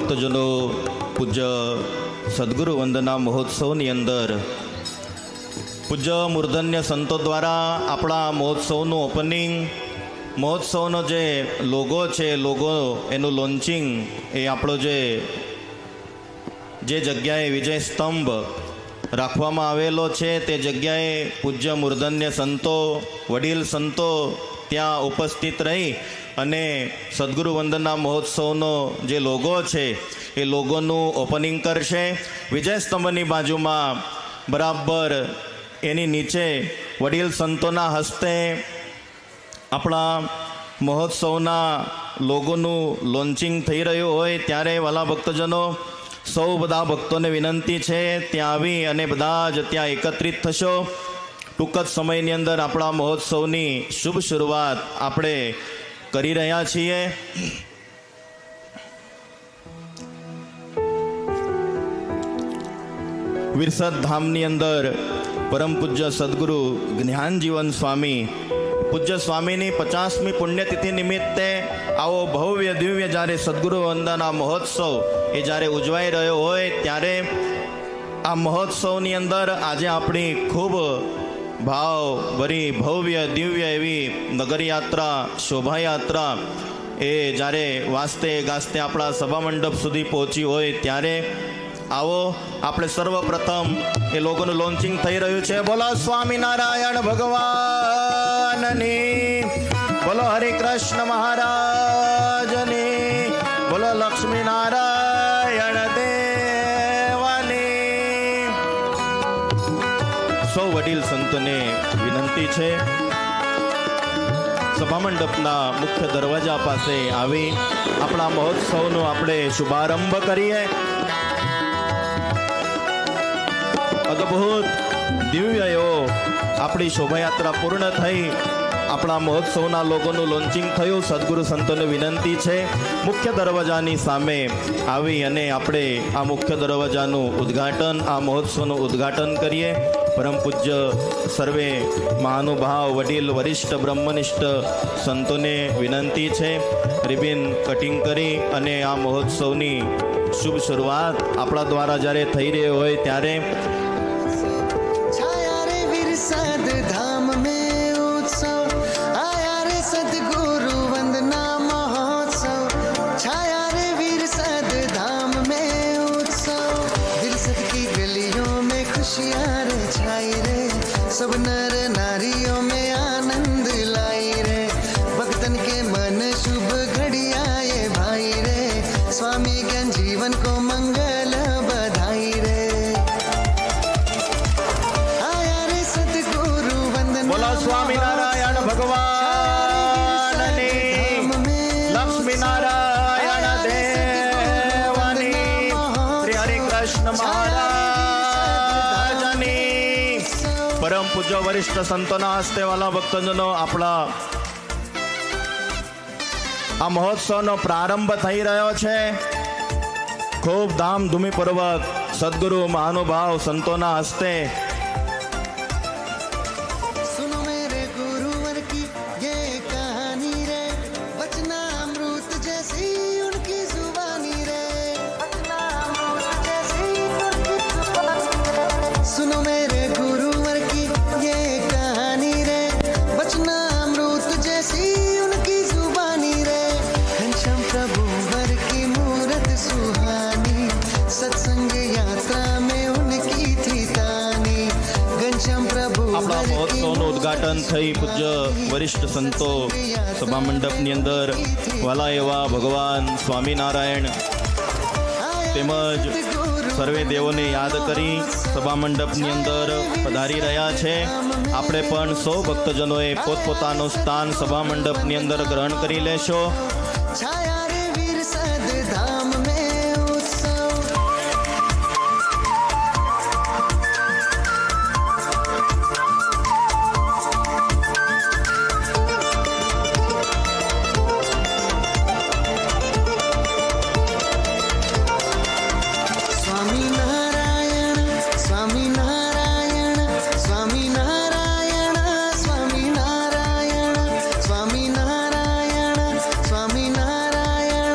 ભક્તજનો, પૂજ્ય સદગુરુ વંદના મહોત્સવની અંદર પૂજ્ય મૂર્ધન્ય સંતો દ્વારા આપણા મહોત્સવનું ઓપનિંગ, મહોત્સવનો જે લોગો છે, લોગો એનું લોન્ચિંગ એ આપણો જે જગ્યાએ વિજય સ્તંભ રાખવામાં આવેલો છે તે જગ્યાએ પૂજ્ય મૂર્ધન્ય સંતો, વડીલ સંતો ત્યાં ઉપસ્થિત રહી અને સદગુરુ વંદના મહોત્સવનો જે લોગો છે એ લોગોનું ઓપનિંગ કરશે. વિજય સ્તંભની બાજુમાં બરાબર એની નીચે વડીલ સંતોના હસ્તે આપણા મહોત્સવના લોગોનું લોન્ચિંગ થઈ રહ્યું હોય ત્યારે વાલા ભક્તજનો, સૌ બધા ભક્તોને વિનંતી છે ત્યાં આવી અને બધા જ ત્યાં એકત્રિત થશો. ટૂંક જ સમયની અંદર આપણા મહોત્સવની શુભ શરૂઆત આપણે કરી રહ્યા છીએ. વિરસદ ધામની અંદર પરમ પૂજ્ય સદગુરુ જ્ઞાનજીવન સ્વામી, પૂજ્ય સ્વામીની 50મી પુણ્યતિથિ નિમિત્તે આવો ભવ્ય દિવ્ય જ્યારે સદગુરુ વંદના મહોત્સવ એ જ્યારે ઉજવાઈ રહ્યો હોય ત્યારે આ મહોત્સવની અંદર આજે આપણી ખૂબ ભાવભરી ભવ્ય દિવ્ય એવી નગરયાત્રા, શોભાયાત્રા એ જ્યારે વાસ્તે ગાસ્તે આપણા સભા મંડપ સુધી પહોંચી હોય ત્યારે આવો આપણે સર્વપ્રથમ એ લોકોનું લોન્ચિંગ થઈ રહ્યું છે. બોલો સ્વામિનારાયણ ભગવાનની, બોલો હરિકૃષ્ણ મહારાજની, બોલો લક્ષ્મીનારાયણ દેવાની. સૌ વડીલ સંતોને વિનંતી છે સભા મંડપના મુખ્ય દરવાજા પાસે આવી આપણા મહોત્સવનો આપણે શુભારંભ કરીએ. અદ્ભુત દિવ્ય એવો આપણી શોભાયાત્રા પૂર્ણ થઈ, આપણા મહોત્સવના લોકોનું લોન્ચિંગ થયું. સદગુરુ સંતોને વિનંતી છે મુખ્ય દરવાજાની સામે આવી અને આપણે આ મુખ્ય દરવાજાનું ઉદ્ઘાટન, આ મહોત્સવનું ઉદ્ઘાટન કરીએ. પરમ પૂજ્ય સર્વે મહાનુભાવ, વડીલ, વરિષ્ઠ, બ્રહ્મનિષ્ઠ સંતોને વિનંતી છે રિબિન કટિંગ કરી અને આ મહોત્સવની શુભ શરૂઆત આપણા દ્વારા જ્યારે થઈ રહી હોય ત્યારે सब नर नारियों में आनंद लाई रे, भक्तन के मन शुभ घड़िया ये भाई रे, स्वामी ज्ञान जीवन को मंगल बधाई रे. आया रे सतगुरु वंदना, बोला स्वामीनारायण भगवाननी, लक्ष्मीनारायण देवानी, श्री हरिकृष्ण महाराज. પરમ પૂજ્ય વરિષ્ઠ સંતોના હસ્તે વાલા ભક્તજનો આપણા આ મહોત્સવનો પ્રારંભ થઈ રહ્યો છે. ખૂબ ધામધૂમીપૂર્વક સદગુરુ મહાનુભાવ સંતોના હસ્તે सुनो मेरे गुरुवर की ये कहानी रे, बचना अमृत जैसी उनकी जुबानी रे, बचना अमृत जैसी उनकी जुबानी रे. सुनो मेरे गुरुवर की ये कहानी रे, बचना अमृत जैसी उनकी जुबानी रे, घनश्याम प्रभु वर की मूरत सुहानी, सत्संग यात्रा में उनकी थी तानी, घनश्याम प्रभु આપણા મહોત્સવનું ઉદ્ઘાટન થઈ પૂજ્ય વરિષ્ઠ સંતો સભા મંડપની અંદર વાલા એવા ભગવાન સ્વામિનારાયણ તેમજ સર્વે દેવોને યાદ કરી સભા મંડપની અંદર પધારી રહ્યા છે. આપણે પણ સૌ ભક્તજનોએ પોતપોતાનું સ્થાન સભા મંડપની અંદર ગ્રહણ કરી લેશો. छाया रे वीर सद धाम में उत्सव. स्वामी नारायण, स्वामी नारायण, स्वामी नारायण, स्वामी नारायण, स्वामी नारायण, स्वामी नारायण.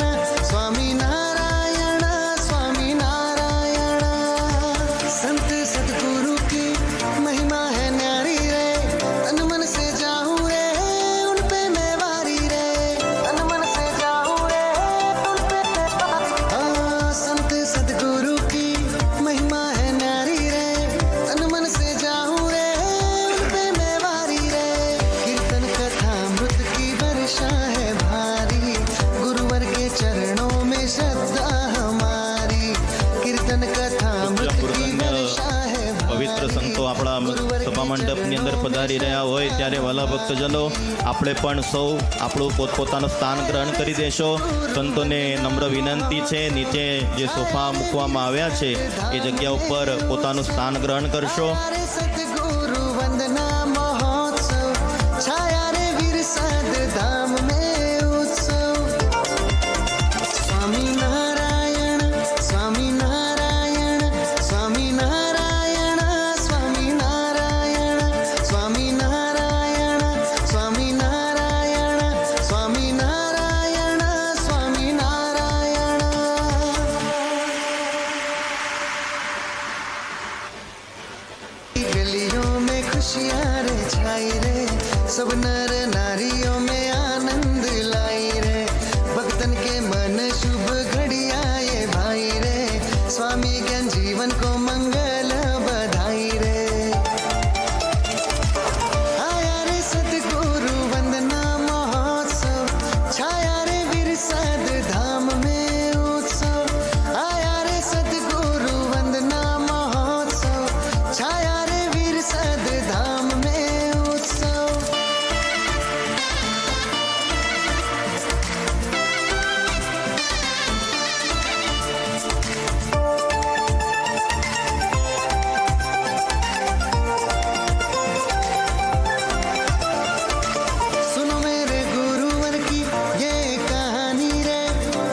પધારી રહ્યા હોય ત્યારે વલ્લભ ભક્તજનો આપણે પણ સૌ આપણું પોતપોતાનું સ્થાન ગ્રહણ કરી દેશો. સંતોને નમ્ર વિનંતી છે, નીચે જે સોફા મૂકવામાં આવ્યા છે એ જગ્યા ઉપર પોતાનું સ્થાન ગ્રહણ કરશો. रे सतगुरु वंदना महोत्सव छाया रे वीर साध धाम में उत्सव. स्वामी नारायण स्वामी नारायण स्वामी नारायण स्वामी नारायण स्वामी नारायण स्वामी नारायण स्वामी नारायण स्वामी नारायण. गलियों में खुशियाँ रे छाई रे, सब नर नारियों में आनंद लाई रे. भक्तन के मन शुभ घड़िया ये भाई रे, स्वामी ज्ञान जीवन को मंगल बधाई रे. आया रे सतगुरु वंदना महोत्सव छाया रे वीर साध धाम में उत्सव. आया रे सतगुरु वंदना महोत्सव छाया रे वीर साध धाम में उत्सव. सुनो मेरे गुरुवर की ये कहानी रे,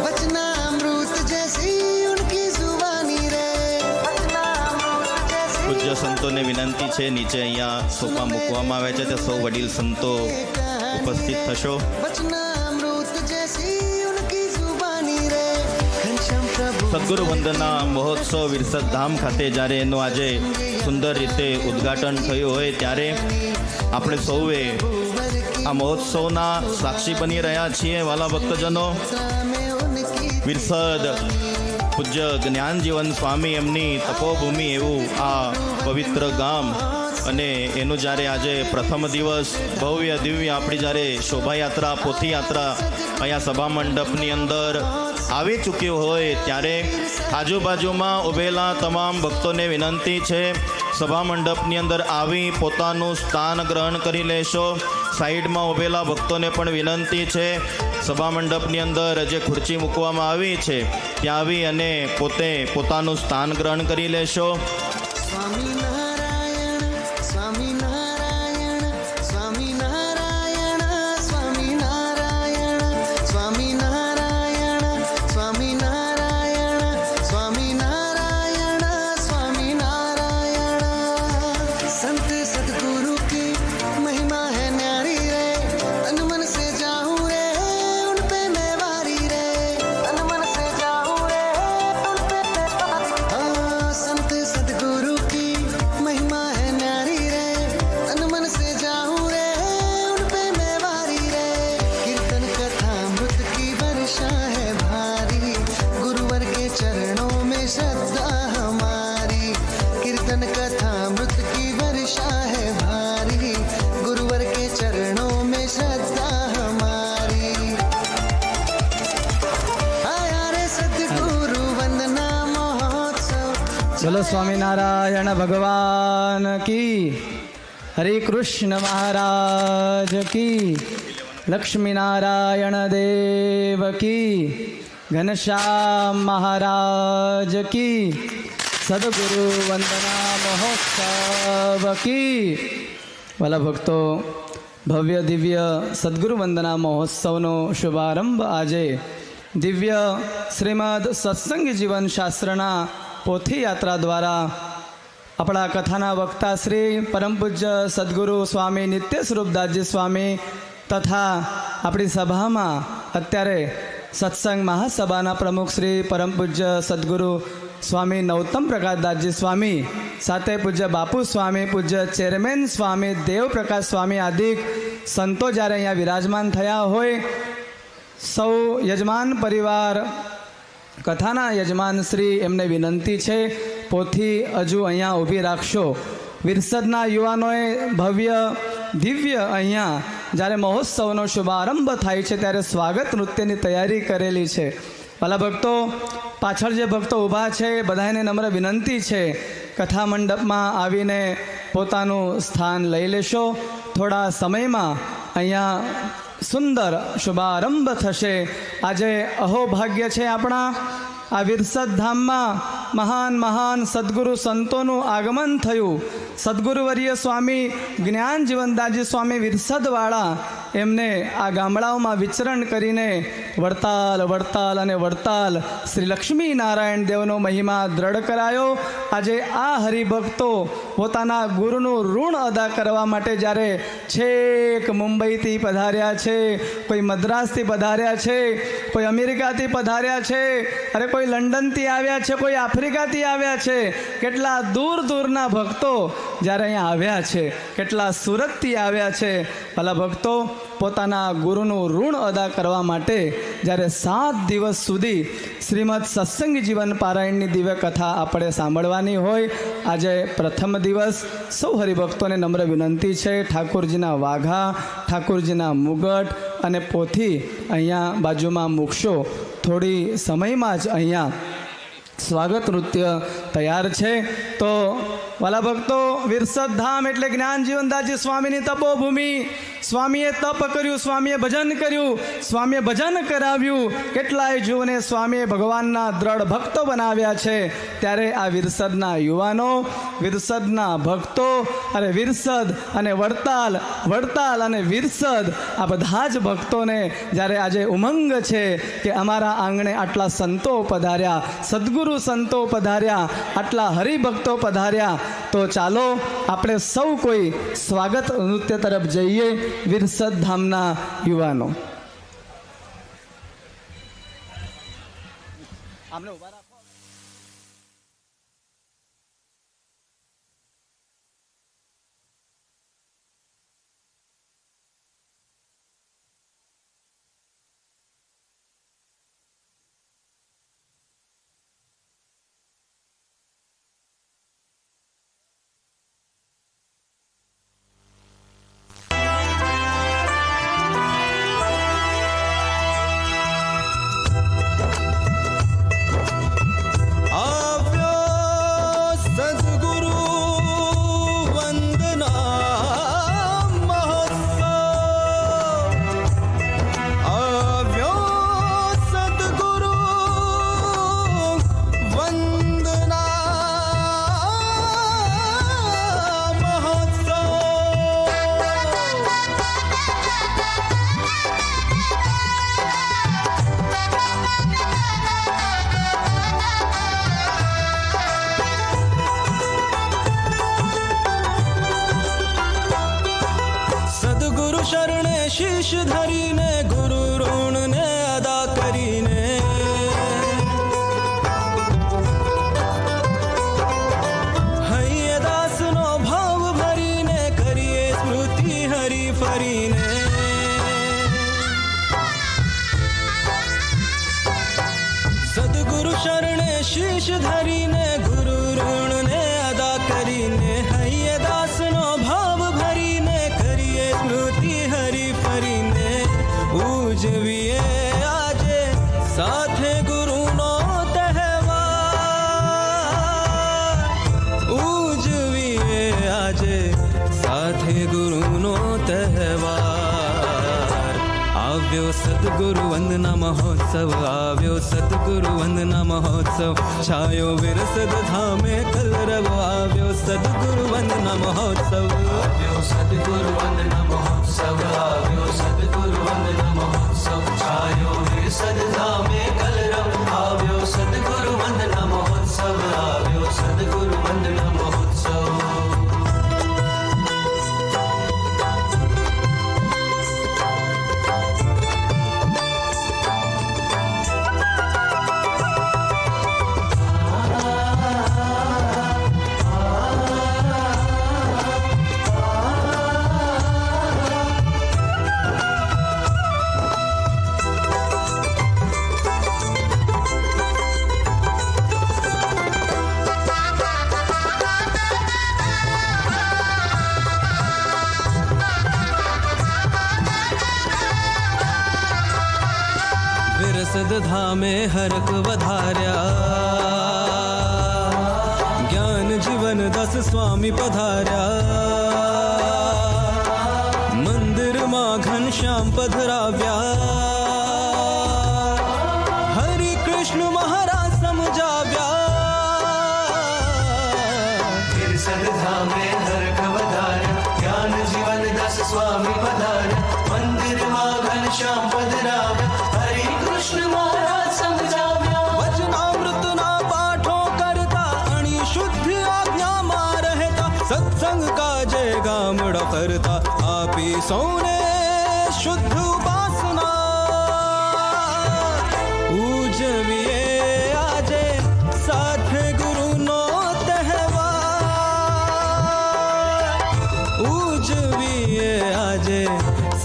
वचनामृत जैसी उनकी जुबानी रे. वचनामृत जैसी પૂજ્ય સંતોને વિનંતી છે, નીચે અહીંયા સોફા મૂકવામાં આવે છે તે સૌ વડીલ સંતો ઉપસ્થિત થશો. वचनामृत जैसी उनकी जुबानी रे. घनश्याम प्रभु સદગુરુ વંદના મહોત્સવ વિરસદ ધામ ખાતે જ્યારે એનું આજે સુંદર રીતે ઉદ્ઘાટન થયું હોય ત્યારે આપણે સૌએ આ મહોત્સવના સાક્ષી બની રહ્યા છીએ. વાલા ભક્તજનો, में उनकी વિરસદ પૂજ્ય જ્ઞાનજીવન સ્વામી એમની તપોભૂમિ એવું આ પવિત્ર ગામ અને એનું જ્યારે આજે પ્રથમ દિવસ ભવ્ય દિવ્ય આપણી જ્યારે શોભાયાત્રા પોથીયાત્રા અહીંયા સભા મંડપની અંદર આવી ચૂક્યું હોય ત્યારે આજુબાજુમાં ઊભેલા તમામ ભક્તોને વિનંતી છે, સભા મંડપની અંદર આવી પોતાનું સ્થાન ગ્રહણ કરી લેશો. સાઈડમાં ઊભેલા ભક્તોને પણ વિનંતી છે, સભા મંડપની અંદર જે ખુરચી મૂકવામાં આવી છે ત્યાં આવી અને પોતે પોતાનું સ્થાન ગ્રહણ કરી લેશો. स्वामी नारायण स्वामी नारायण स्वामी नारायण स्वामी नारायण स्वामी नारायण स्वामी नारायण स्वामी नारायण स्वामी नारायण. संत सतगुरु की महिमा है न्यारी रे, तन मन से जाऊं रे उन पे मैं वारी रे. तन मन से जाऊं रे उन पे मैं वारी. हाँ, संत सतगुरु की महिमा है न्यारी रे, तन मन से जाऊं रे उन पे मैं वारी रे. कीर्तन कथा अमृत की वर्षा है भारी, गुरुवर के चरणों में श्रद्धा हमारी. कीर्तन कथा अमृत की वर्षा है भारी, गुरुवर के चरणों में श्रद्धा हमारी. आया रे सतगुरु वंदना महोत्सव. चलो स्वामीनारायण भगवान की, हरे कृष्ण महाराज की, लक्ष्मी नारायण देव की, घनश्याम महाराज की, सदगुरु वंदना महोत्सव की. वाला भक्तो, भव्य दिव्य सद्गुरु वंदना महोत्सवનો શુભારંભ આજે દિવ્ય શ્રીમદ સત્સંગ જીવન શાસ્ત્રના પોથી યાત્રા દ્વારા આપણા કથાના વક્તા શ્રી પરમ પૂજ્ય સદગુરુ સ્વામી નિત્ય સ્વરૂપદાસજી સ્વામી તથા આપણી સભામાં અત્યારે સત્સંગ મહાસભાના પ્રમુખ શ્રી પરમ પૂજ્ય સદગુરુ સ્વામી નૌતમ પ્રકાશદાસજી સ્વામી સાથે પૂજ્ય બાપુ સ્વામી, પૂજ્ય ચેરમેન સ્વામી, દેવ પ્રકાશ સ્વામી આદિ સંતો જ્યારે અહીંયા વિરાજમાન થયા હોય, સૌ યજમાન પરિવાર કથાના યજમાન શ્રી એમને વિનંતી છે પોથી હજુ અહીંયા ઊભી રાખશો. વિરસદના યુવાનોએ ભવ્ય દિવ્ય અહીંયા જ્યારે મહોત્સવનો શુભારંભ થાય છે ત્યારે સ્વાગત નૃત્યની તૈયારી કરેલી છે. ભલા ભક્તો, પાછળ જે ભક્તો ઊભા છે બધાને નમ્ર વિનંતી છે કથા મંડપમાં આવીને પોતાનું સ્થાન લઈ લેશો. થોડા સમયમાં અહીંયા સુંદર શુભારંભ થશે. આજે અહોભાગ્ય છે આપણા આ વિરસદ ધામમાં મહાન મહાન સદગુરુ સંતોનું આગમન થયું. સદગુરુવર્ય સ્વામી જ્ઞાન જીવનદાસજી સ્વામી વિરસદવાળા એમને આ ગામડાઓમાં વિચરણ કરીને વડતાલ વડતાલ અને વડતાલ શ્રી લક્ષ્મી નારાયણ દેવનો મહિમા દ્રઢ કરાયો. આજે આ હરિભક્તો પોતાના ગુરુનું ઋણ અદા કરવા માટે જ્યારે છેક મુંબઈથી પધાર્યા છે, કોઈ મદ્રાસથી પધાર્યા છે, કોઈ અમેરિકાથી પધાર્યા છે, અરે કોઈ લંડનથી આવ્યા છે, કોઈ આફ્રિકાથી આવ્યા છે, કેટલા દૂર દૂરના ભક્તો જ્યારે અહીંયા આવ્યા છે, કેટલા સુરતથી આવ્યા છે. ભલા ભક્તો પોતાના ગુરુનું ઋણ અદા કરવા માટે જ્યારે 7 દિવસ સુધી શ્રીમદ સત્સંગ જીવન પારાયણની દિવ્ય કથા આપણે સાંભળવાની હોય, આજે પ્રથમ દિવસ સૌ હરિભક્તોને નમ્ર વિનંતી છે ઠાકોરજીના વાઘા, ઠાકોરજીના મુગટ અને પોથી અહીંયા બાજુમાં મૂકશો. થોડી સમયમાં જ અહીંયા સ્વાગત નૃત્ય તૈયાર છે. તો વાલા ભક્તો, વિરસદ ધામ એટલે જ્ઞાન જીવનદાસજી સ્વામીની તપોભૂમિ. સ્વામીએ તપ કર્યું, સ્વામીએ ભજન કર્યું, સ્વામીએ ભજન કરાવ્યું. કેટલાય જીવોને સ્વામીએ ભગવાનના દ્રઢ ભક્તો બનાવ્યા છે. ત્યારે આ વિરસદના યુવાનો, વિરસદના ભક્તો, અરે વિરસદ અને વડતાલ, વડતાલ અને વિરસદ, આ બધા જ ભક્તોને જ્યારે આજે ઉમંગ છે કે અમારા આંગણે આટલા સંતો પધાર્યા, સદગુરુ સંતો પધાર્યા, આટલા હરિભક્તો પધાર્યા, તો ચાલો આપણે સૌ કોઈ સ્વાગત નૃત્ય તરફ જઈએ. વિરસદ ધામના યુવાનો આમને ઉભા રાખો. शीश धरीने गुरु ऋण ने अदा करीने हइये दास नो भाव भरीने करिए स्मृति हरि फरीने सदगुरु शरणे शीश धरीने गुरु ऋण ने अदा करीने हइये दास नो भाव भरीने करिए स्मृति हरि फरीने उजवीए आजे साथे गुरु नो तहेवार उजवीए आजे साथे गुरु नो तहेवार आव्यो सद्गुरु वंदना महोत्सव आव्यो सद्गुरु वंदना महोत्सव छायो विरसद धामे कलरव आव्यो सद्गुरु वंदना महोत्सव आव्यो सद्गुरु वंदना महोत्सव आव्यो सद्गुरु वंदना महोत्सव छायो विरसद धामे कलरव आव्यो सद्गुरु वंदना महोत्सव आव्यो सद्गुरु वंदना महोत्सव विरसद धामे हरक वधार्या ज्ञान जीवन दस स्वामी पधार्या मंदिर मां घनश्याम पधराव्या हरि कृष्ण महाराज समझाव्या धामे हरख वधार्या ज्ञान जीवन दस स्वामी पधार्या मंदिर मां घनश्याम पधराव्या हरि कृष्ण महाराज समझाव्या वचनामृत ना पाठो करता अणि शुद्ध आज्ञा मा रहता सत्संग का जय गामड़ा करता आपी सौने शुद्ध उपासना उजविए आजे साथे गुरु नो उजविए आजे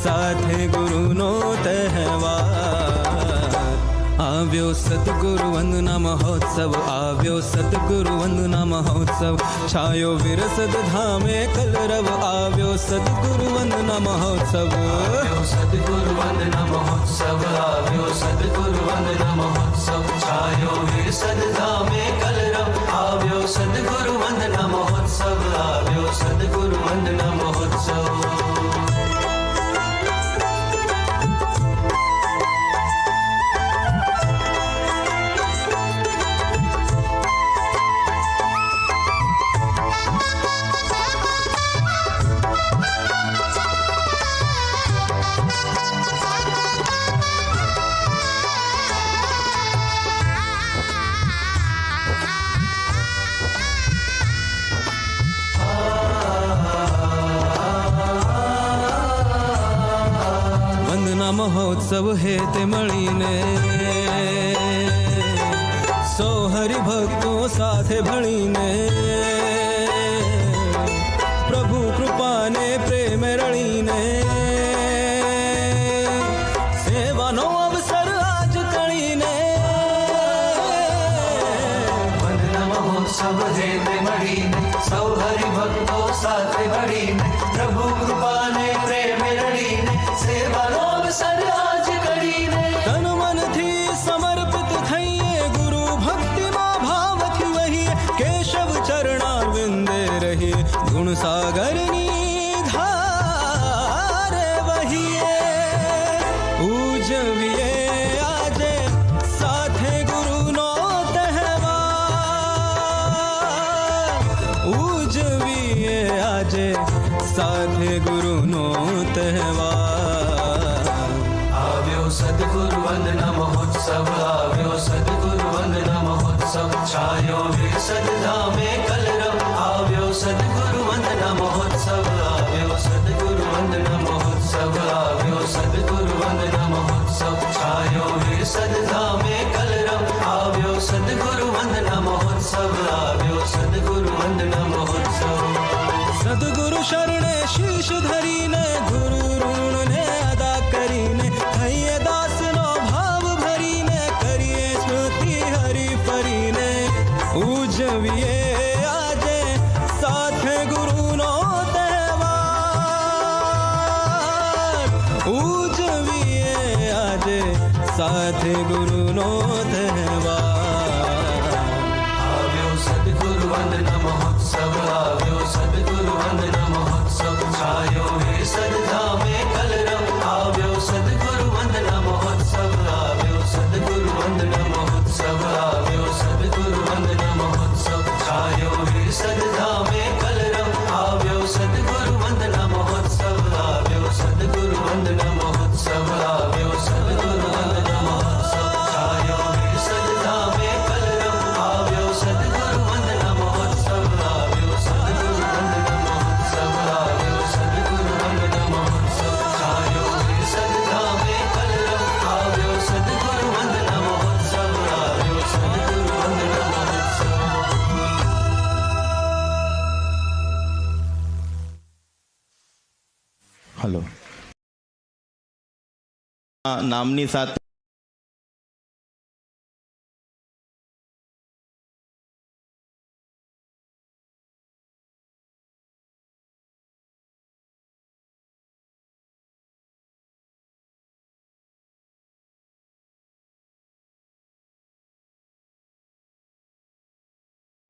साथे गुरु नो तहेवार आव्यो सतगुरु वंदना महोत्सव आव्यो सतगुरु वंदना महोत्सव छायो विरसद धामे कलरव आव्यो सतगुरु वंदना महोत्सव सतगुरु वंदना महोत्सव आव्यो सतगुरु वंदना महोत्सव छायो विरसद धामे कलरव आव्यो सतगुरु वंदना महोत्सव आव्यो सतगुरु वंदना महोत्सव वंदना महोत्सव हे ते मळीने सौ हरि भक्तों साथे भळीने प्रभु कृपाने प्रेम रळीने सेवानो अवसर आज कळीने वंदना महोत्सव हे ते मळीने सौ हरि भक्तो साथे भळीने प्रभु कृपाने प्रेम रळीने सेवानो अवसर आज कळीने तन मन थी समर्पित थईए गुरु भक्ति मा भाव थी वही केशव चरणा विंदे रही गुण सागरनी धारे वही उजविए आजे साथे गुरु नो तहेवार उजविए आजे साथे गुरु नो तहेवार आव्यो सद्गुरु वंदना महोत्सव आव्यो सद्गुरु वंदना महोत्सव छायो विरसद धामे कलरव आव्यो सद्गुरु वंदना महोत्सव आव्यो सद्गुरु वंदना महोत्सव आव्यो सद्गुरु वंदना महोत्सव छायो विरसद धामे कलरव आव्यो सद्गुरु वंदना महोत्सव आव्यो सद्गुरु वंदना महोत्सव सद्गुरु शरणे शीश धरीने गुरु ऋण ने अदा करीने थैये दास नो भाव भरीने करिए स्मृति हरि फरीने उजविए आजे साथे गुरु नो तहेवार उजविए आजे साथे गुरु नो तहेवार आव्यो सद्गुरु वंदना महोत्सव आव्यो सद्गुरु वंदना महोत्सव छायो विरसद धामे कलरव आव्यो सद्गुरु वंदना महोत्सव आव्यो सद्गुरु वंदना महोत्सव आव्यो सद्गुरु वंदना महोत्सव छायो विरसद धामे कलरव आव्यो सद्गुरु वंदना महोत्सव आव्यो सद्गुरु वंदना महोत्सव आव्यो सद्गुरु वंदना महोत्सव छायो विरसद धामे कलरव आव्यो सद्गुरु वंदना महोत्सव आव्यो सद्गुरु वंदना महोत्सव आव्यो सद्गुरु वंदना महोत्सव छायो विरसद धामे कलरव आव्यो सद्गुरु वंदना महोत्सव आव्यो सद्गुरु वंदना महोत्सव હલો નામની સાથે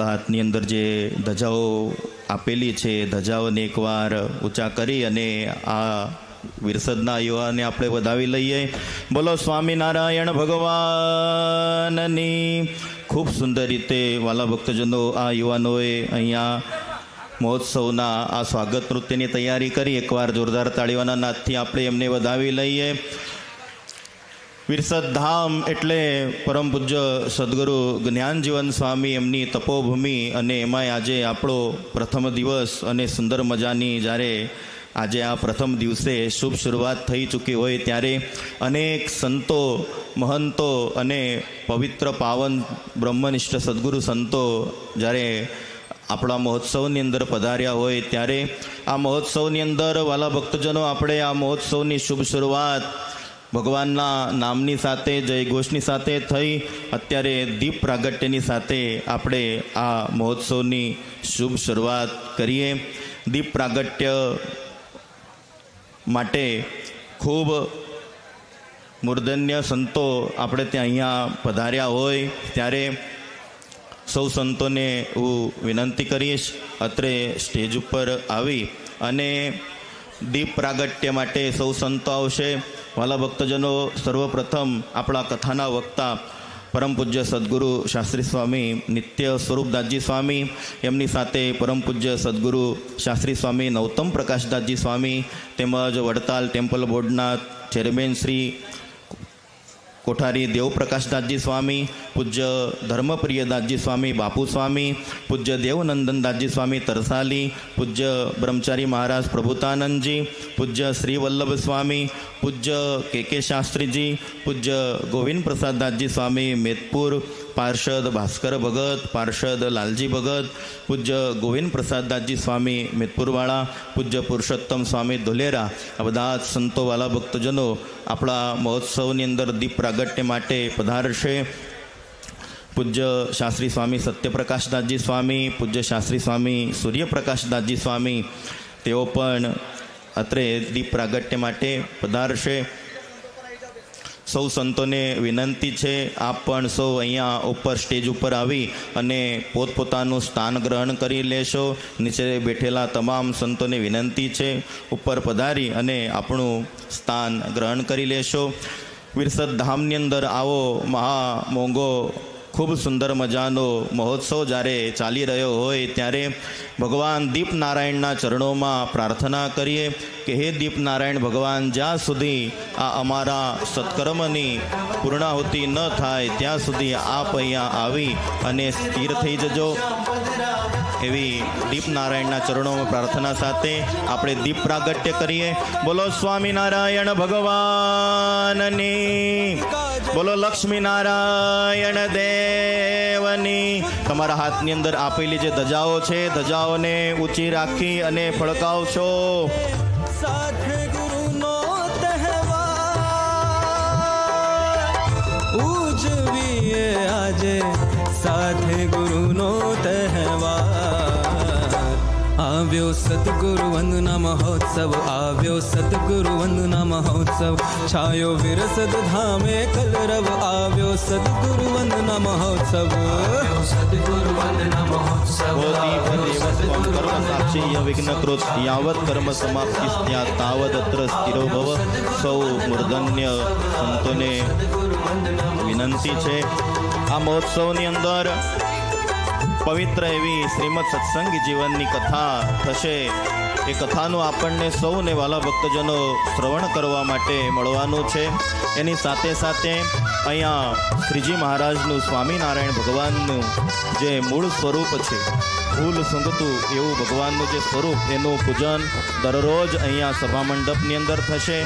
આપણા હાથની અંદર જે ધજાઓ આપેલી છે એ ધજાઓને એકવાર ઊંચા કરી અને આ વિરસદના યુવાને આપણે વધાવી લઈએ. બોલો સ્વામિનારાયણ ભગવાનની. ખૂબ સુંદર રીતે વાલા ભક્તજનો આ યુવાનોએ અહીંયા મહોત્સવના આ સ્વાગત નૃત્યની તૈયારી કરી. એકવાર જોરદાર તાળીઓના નાદથી આપણે એમને વધાવી લઈએ. વિરસદ ધામ એટલે પરમ પૂજ્ય સદગુરુ જ્ઞાનજીવન સ્વામી એમની તપોભૂમિ, અને એમાંય આજે આપણો પ્રથમ દિવસ અને સુંદર મજાની જ્યારે આજે આ પ્રથમ દિવસે શુભ શરૂઆત થઈ ચૂકી હોય ત્યારે અનેક સંતો, મહંતો અને પવિત્ર પાવન બ્રહ્મનિષ્ઠ સદગુરુ સંતો જ્યારે આપણા મહોત્સવની અંદર પધાર્યા હોય ત્યારે આ મહોત્સવની અંદર વાલા ભક્તજનો આપણે આ મહોત્સવની શુભ શરૂઆત ભગવાનના નામની સાથે, જયઘોષની સાથે થઈ અત્યારે દીપ પ્રાગટ્યની સાથે આપણે આ મહોત્સવની શુભ શરૂઆત કરીએ. દીપ પ્રાગટ્ય માટે ખૂબ મૂર્ધન્ય સંતો આપણે ત્યાં અહીંયા પધાર્યા હોય ત્યારે સૌ સંતોને હું વિનંતી કરીશ અત્રે સ્ટેજ ઉપર આવી અને દીપ પ્રાગટ્ય માટે સૌ સંતો આવશે. વાલા ભક્તજનો, સર્વપ્રથમ આપણા કથાના વક્તા પરમ પૂજ્ય સદગુરુ શાસ્ત્રી સ્વામી નિત્ય સ્વરૂપદાસજી સ્વામી, એમની સાથે પરમ પૂજ્ય સદગુરુ શાસ્ત્રી સ્વામી નવતમ પ્રકાશદાસજી સ્વામી, તેમજ વડતાલ ટેમ્પલ બોર્ડના ચેરમેન શ્રી કોઠારી દેવપ્રકાશદાસજી સ્વામી, પૂજ્ય ધર્મપ્રિયદાસજી સ્વામી બાપુ સ્વામી, પૂજ્ય દેવનંદનદાસજી સ્વામી તરસાલી, પૂજ્ય બ્રહ્મચારી મહારાજ પ્રભુતાનંદજી, પૂજ્ય શ્રી વલ્લભ સ્વામી, પૂજ્ય કે શાસ્ત્રીજી, પૂજ્ય ગોવિંદ પ્રસાદદાસજી સ્વામી મેદપુર, પાર્ષદ ભાસ્કર ભગત, પાર્ષદ લાલજી ભગત, પૂજ્ય ગોવિંદ પ્રસાદદાસજી સ્વામી મેદપુરવાળા, પૂજ્ય પુરુષોત્તમ સ્વામી ધોલેરા, આ બધા જ સંતો વાલા ભક્તજનો આપણા મહોત્સવની અંદર દીપ પ્રાગટ્ય માટે પધારશે. પૂજ્ય શાસ્ત્રી સ્વામી સત્યપ્રકાશદાસજી સ્વામી, પૂજ્ય શાસ્ત્રી સ્વામી સૂર્યપ્રકાશદાસજી સ્વામી, તેઓ પણ અત્રે દીપ પ્રાગટ્ય માટે પધારશે. સૌ સંતોને વિનંતી છે, આપ પણ સૌ અહીંયા ઉપર સ્ટેજ ઉપર આવી અને પોતપોતાનું સ્થાન ગ્રહણ કરી લેશો. નીચે બેઠેલા તમામ સંતોને વિનંતી છે ઉપર પધારી અને આપણું સ્થાન ગ્રહણ કરી લેશો. વિરસદ ધામની અંદર આવો મહા મોંઘો ખૂબ સુંદર મજાનો મહોત્સવ જ્યારે ચાલી રહ્યો હોય ત્યારે ભગવાન દીપનારાયણના ચરણોમાં પ્રાર્થના કરીએ કે હે દીપનારાયણ ભગવાન, જ્યાં સુધી આ અમારા સત્કર્મની પૂર્ણાહુતિ ન થાય ત્યાં સુધી આપ અહીંયા આવી અને સ્થિર થઈ જજો. એવી દીપનારાયણના ચરણોમાં પ્રાર્થના સાથે આપણે દીપ પ્રાગટ્ય કરીએ. બોલો સ્વામિનારાયણ ભગવાનની, બોલો લક્ષ્મીનારાયણ દેવની. તમારા હાથની અંદર આપેલી જે ધજાઓ છે ધજાઓને ઊંચી રાખી અને ફળકાવશો. સાથે ગુરુનો તહેવાર ઉજવીએ આજે, સાથે ગુરુનો તહેવાર આવ્યો સદગુરુ વંદના મહોત્સવ, આવ્યો સદગુરુ વંદના મહોત્સવ, છાયો વિરસદ ધામે કલરવ, આવ્યો સદગુરુ વંદના મહોત્સવ, સદગુરુ વંદના મહોત્સવ. સાક્ષી વિઘ્નકૃત યાવત કર્મ સમાપ્તિ તાવદ અત્ર સ્થિરો ભવ. સૌ મૂર્ધન્ય સંતોને વિનંતી છે, આ મહોત્સવની અંદર પવિત્ર એવી શ્રીમદ સત્સંગ જીવનની કથા થશે. એ કથાનું આપણને સૌને વાલા ભક્તજનો શ્રવણ કરવા માટે મળવાનું છે. એની સાથે સાથે અહીંયા શ્રીજી મહારાજનું સ્વામિનારાયણ ભગવાનનું જે મૂળ સ્વરૂપ છે, ફૂલ સૂંઘતું એવું ભગવાનનું જે સ્વરૂપ, એનું પૂજન દરરોજ અહીંયા સભા મંડપની અંદર થશે.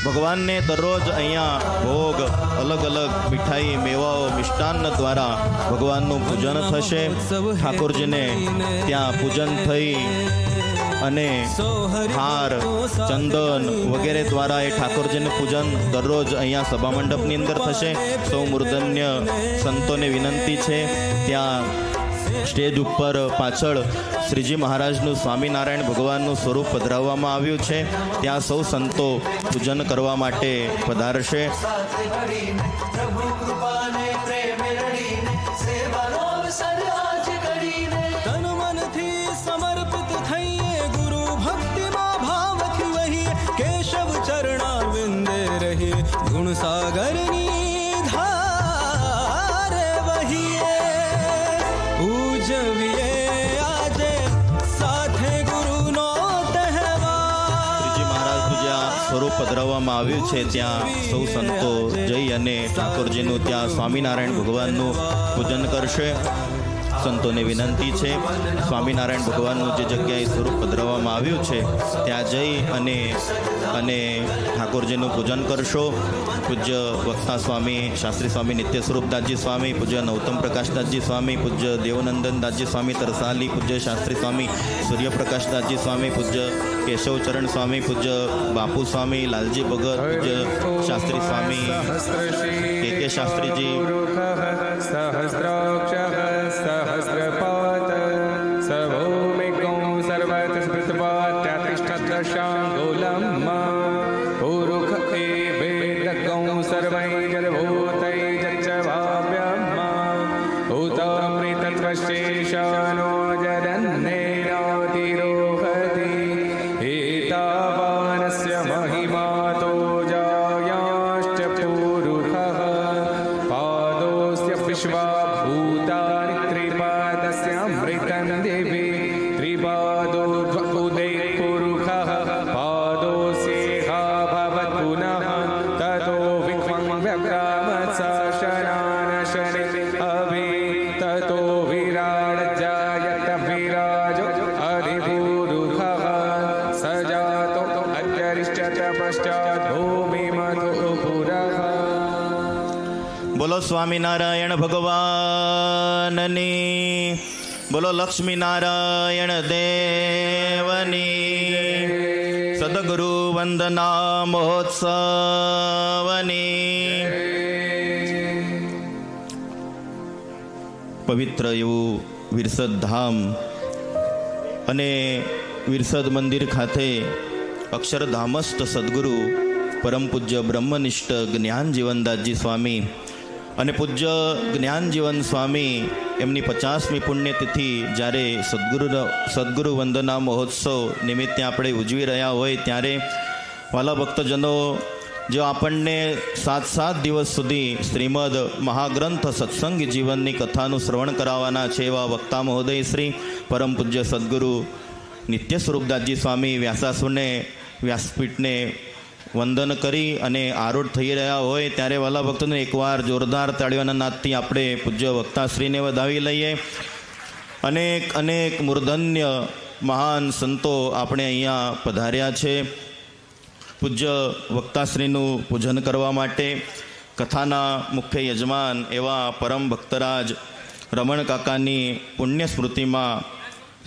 ભગવાનને દરરોજ અહીંયા ભોગ અલગ અલગ મીઠાઈ, મેવાઓ, મિષ્ટાન્ન દ્વારા ભગવાનનું પૂજન થશે. ઠાકોરજીને ત્યાં પૂજન થઈ અને હાર, ચંદન વગેરે દ્વારા એ ઠાકોરજીનું પૂજન દરરોજ અહીંયા સભા મંડપની અંદર થશે. સૌ મૂર્ધન્ય સંતોને વિનંતી છે, ત્યાં સ્ટેજ ઉપર પાછળ શ્રીજી મહારાજનું સ્વામિનારાયણ ભગવાનનું સ્વરૂપ પધરાવવામાં આવ્યું છે. ત્યાં સૌ સંતો પૂજન કરવા માટે પધારશે. प्रभु कृपा ने प्रेम रड़ी ने सेवा नो सदा ગુણ સાગરની ધારે વહીએ ઉજવીએ આજે સાથે ગુરુનો તહેવાર. શ્રીજી મહારાજનું જ્યાં સ્વરૂપ પધરાવવામાં આવ્યું છે ત્યાં સૌ સંતો જઈ અને ઠાકોરજીનું ત્યાં સ્વામિનારાયણ ભગવાનનું પૂજન કરશે. સંતોને વિનંતી છે સ્વામિનારાયણ ભગવાનનું જે જગ્યાએ સ્વરૂપ પધરાવવામાં આવ્યું છે ત્યાં જઈ અને ઠાકોરજીનું પૂજન કરશો. પૂજ્ય વક્તા સ્વામી શાસ્ત્રી સ્વામી નિત્ય સ્વરૂપદાસજી સ્વામી, પૂજ્ય નૌતમ પ્રકાશદાસજી સ્વામી, પૂજ્ય દેવનંદનદાસજી સ્વામી તરસાલી, પૂજ્ય શાસ્ત્રી સ્વામી સૂર્યપ્રકાશદાસજી સ્વામી, પૂજ્ય કેશવચરણ સ્વામી, પૂજ્ય બાપુ સ્વામી લાલજી ભગત, પૂજ્ય શાસ્ત્રી સ્વામી કે શાસ્ત્રીજી, सहस्रपात सर्वोमिको सर्वतस्पृतपात्यातिष्ठदशाङ्गुलम् पुरुख एवेदकं सर्वैर्भूतैर्यच्च भाव्यम् भूतमृतत्वशेषानो जरन्नेनातिरोहति एतावानस्य महिमातो जायाश्च पुरुषः पादोऽस्य विश्वा भूतानि त्रिपादस्यामृतं देवी त्रिपादोर्ध्वोदे पुरुषः पादोऽस्येहा भवत् पुनः ततो विक्वं व्यक्रामत्साशनानशने अभि ततो विराडजायत विराजो अधिपुरुषः स जातो अत्यरिष्टच पश्चात् भूमिमतो पुरः. બોલો સ્વામિનારાયણ ભગવાનની, બોલો લક્ષ્મીનારાયણ દેવની, સદગુરુ વંદના મહોત્સવની. પવિત્ર એવું વિરસદ ધામ અને વિરસદ મંદિર ખાતે અક્ષરધામસ્થ સદગુરુ પરમ પૂજ્ય બ્રહ્મનિષ્ઠ જ્ઞાન જીવનદાસજી સ્વામી અને પૂજ્ય જ્ઞાન જીવન સ્વામી એમની 50મી પુણ્યતિથિ જ્યારે સદગુરુ વંદના મહોત્સવ નિમિત્તે આપણે ઉજવી રહ્યા હોય ત્યારે વાલા ભક્તજનો જો આપણને 7 દિવસ સુધી શ્રીમદ મહાગ્રંથ સત્સંગ જીવનની કથાનું શ્રવણ કરાવવાના છે એવા વક્તા મહોદય શ્રી પરમ પૂજ્ય સદગુરુ નિત્ય સ્વરૂપદાસજી સ્વામી વ્યાસપીઠને વંદન કરી અને આરૂઢ થઈ રહ્યા હોય ત્યારે વાલા ભક્તોને એકવાર જોરદાર તાળીઓના નાદથી આપણે પૂજ્ય વક્તાશ્રીને વધાવી લઈએ. અનેક મૂર્ધન્ય મહાન સંતો આપણે અહીંયા પધાર્યા છે પૂજ્ય વક્તાશ્રીનું પૂજન કરવા માટે. કથાના મુખ્ય યજમાન એવા પરમ ભક્તરાજ રમણ કાકાની પુણ્ય સ્મૃતિમાં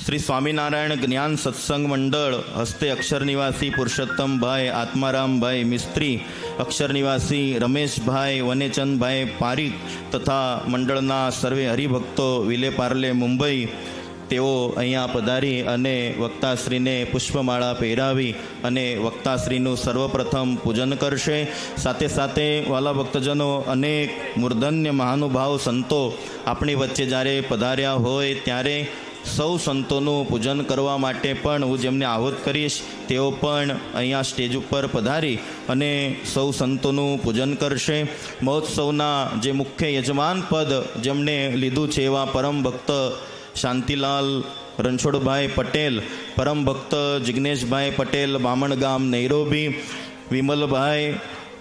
શ્રી સ્વામિનારાયણ જ્ઞાન સત્સંગ મંડળ હસ્તે અક્ષર નિવાસી પુરુષોત્તમભાઈ આત્મારામભાઈ મિસ્ત્રી, અક્ષર નિવાસી રમેશભાઈ વનેચંદભાઈ પારીખ તથા મંડળના સર્વે હરિભક્તો વિલે પાર્લે મુંબઈ તેઓ અહીંયા પધારી અને વક્તાશ્રીને પુષ્પમાળા પહેરાવી અને વક્તાશ્રીનું સર્વપ્રથમ પૂજન કરશે. સાથે સાથે વાલા ભક્તજનો અનેક મૂર્ધન્ય મહાનુભાવ સંતો આપણી વચ્ચે જ્યારે પધાર્યા હોય ત્યારે સૌ સંતોનું પૂજન કરવા માટે પણ હું જેમને આહુત કરીશ તેઓ પણ અહીંયા સ્ટેજ ઉપર પધારી અને સૌ સંતોનું પૂજન કરશે. મહોત્સવના જે મુખ્ય યજમાન પદ જેમણે લીધું છે એવા પરમ ભક્ત શાંતિલાલ રણછોડભાઈ પટેલ, પરમ ભક્ત જિગ્નેશભાઈ પટેલ બામણ ગામ નૈરોબી, વિમલભાઈ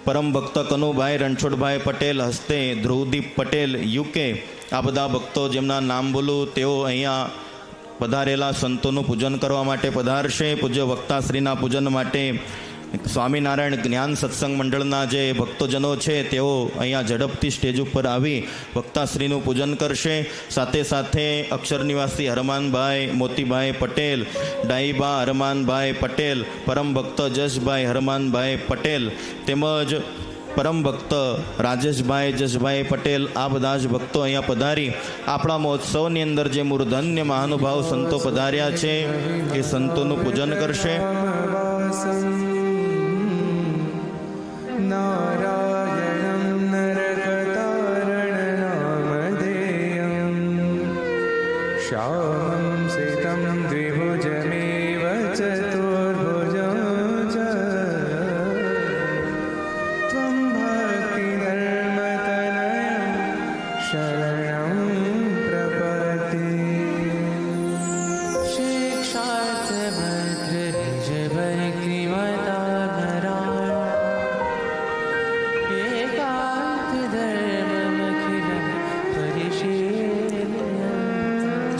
પરમ ભક્ત કનુભાઈ રણછોડભાઈ પટેલ હસ્તે ધ્રુવદીપ પટેલ યુકે, આ બધા ભક્તો જેમના નામ બોલું તેઓ અહીંયા પધારેલા સંતોનું પૂજન કરવા માટે પધારશે. પૂજ્ય વક્તાશ્રીના પૂજન માટે સ્વામિનારાયણ જ્ઞાન સત્સંગ મંડળના જે ભક્તોજનો છે તેઓ અહીંયા ઝડપથી સ્ટેજ ઉપર આવી વક્તાશ્રીનું પૂજન કરશે. સાથે સાથે અક્ષર નિવાસી હરમાનભાઈ મોતીભાઈ પટેલ, ડાઈબા હરમાનભાઈ પટેલ, પરમ ભક્ત જશભાઈ હરમાનભાઈ પટેલ તેમજ પરમ ભક્ત રાજેશભાઈ જશભાઈ પટેલ, આ બધા જ ભક્તો અહીંયા પધારી આપણા મહોત્સવની અંદર જે મૂર્ધન્ય મહાનુભાવ સંતો પધાર્યા છે એ સંતોનું પૂજન કરશે. નારાયણં નરકતારણનામધેયં શ્યામં સિતં દ્વિભુજમેવ ચતુર્ભુજં ચ ત્વં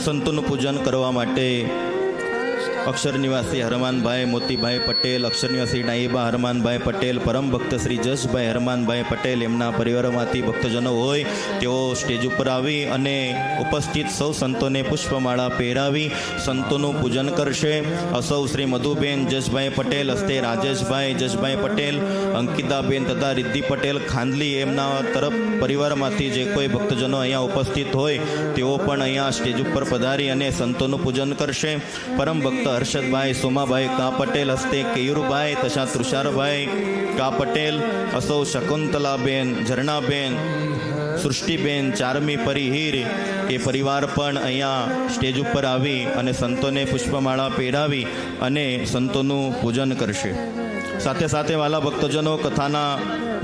સંતોનું પૂજન કરવા માટે અક્ષર નિવાસી હરમાનભાઈ મોતીભાઈ પટેલ, અક્ષર નિવાસી ડાઈબા હરમાનભાઈ પટેલ, પરમ ભક્ત શ્રી જસભાઈ હરમાનભાઈ પટેલ, એમના પરિવારમાંથી ભક્તજનો હોય તેઓ સ્ટેજ ઉપર આવી અને ઉપસ્થિત સૌ સંતોને પુષ્પમાળા પહેરાવી સંતોનું પૂજન કરશે. અસૌ શ્રી મધુબેન જસભાઈ પટેલ, હસ્તે રાજેશભાઈ જસભાઈ પટેલ, અંકિતાબેન તથા રિદ્ધિ પટેલ ખાંડલી, એમના તરફ પરિવારમાંથી જે કોઈ ભક્તજનો અહીંયા ઉપસ્થિત હોય તેઓ પણ અહીંયા સ્ટેજ ઉપર પધારી અને સંતોનું પૂજન કરશે. પરમ ભક્ત હર્ષદભાઈ સોમાભાઈ કા પટેલ, હસ્તે કેયુરભાઈ તથા તુષારભાઈ કા પટેલ, અસૌ શકુંતલાબેન, ઝરણાબેન, સૃષ્ટિબેન, ચારમી પરિહીર એ પરિવાર પણ અહીંયા સ્ટેજ ઉપર આવી અને સંતોને પુષ્પમાળા પહેરાવી અને સંતોનું પૂજન કરશે. સાથે સાથે વાલા ભક્તજનો, કથાના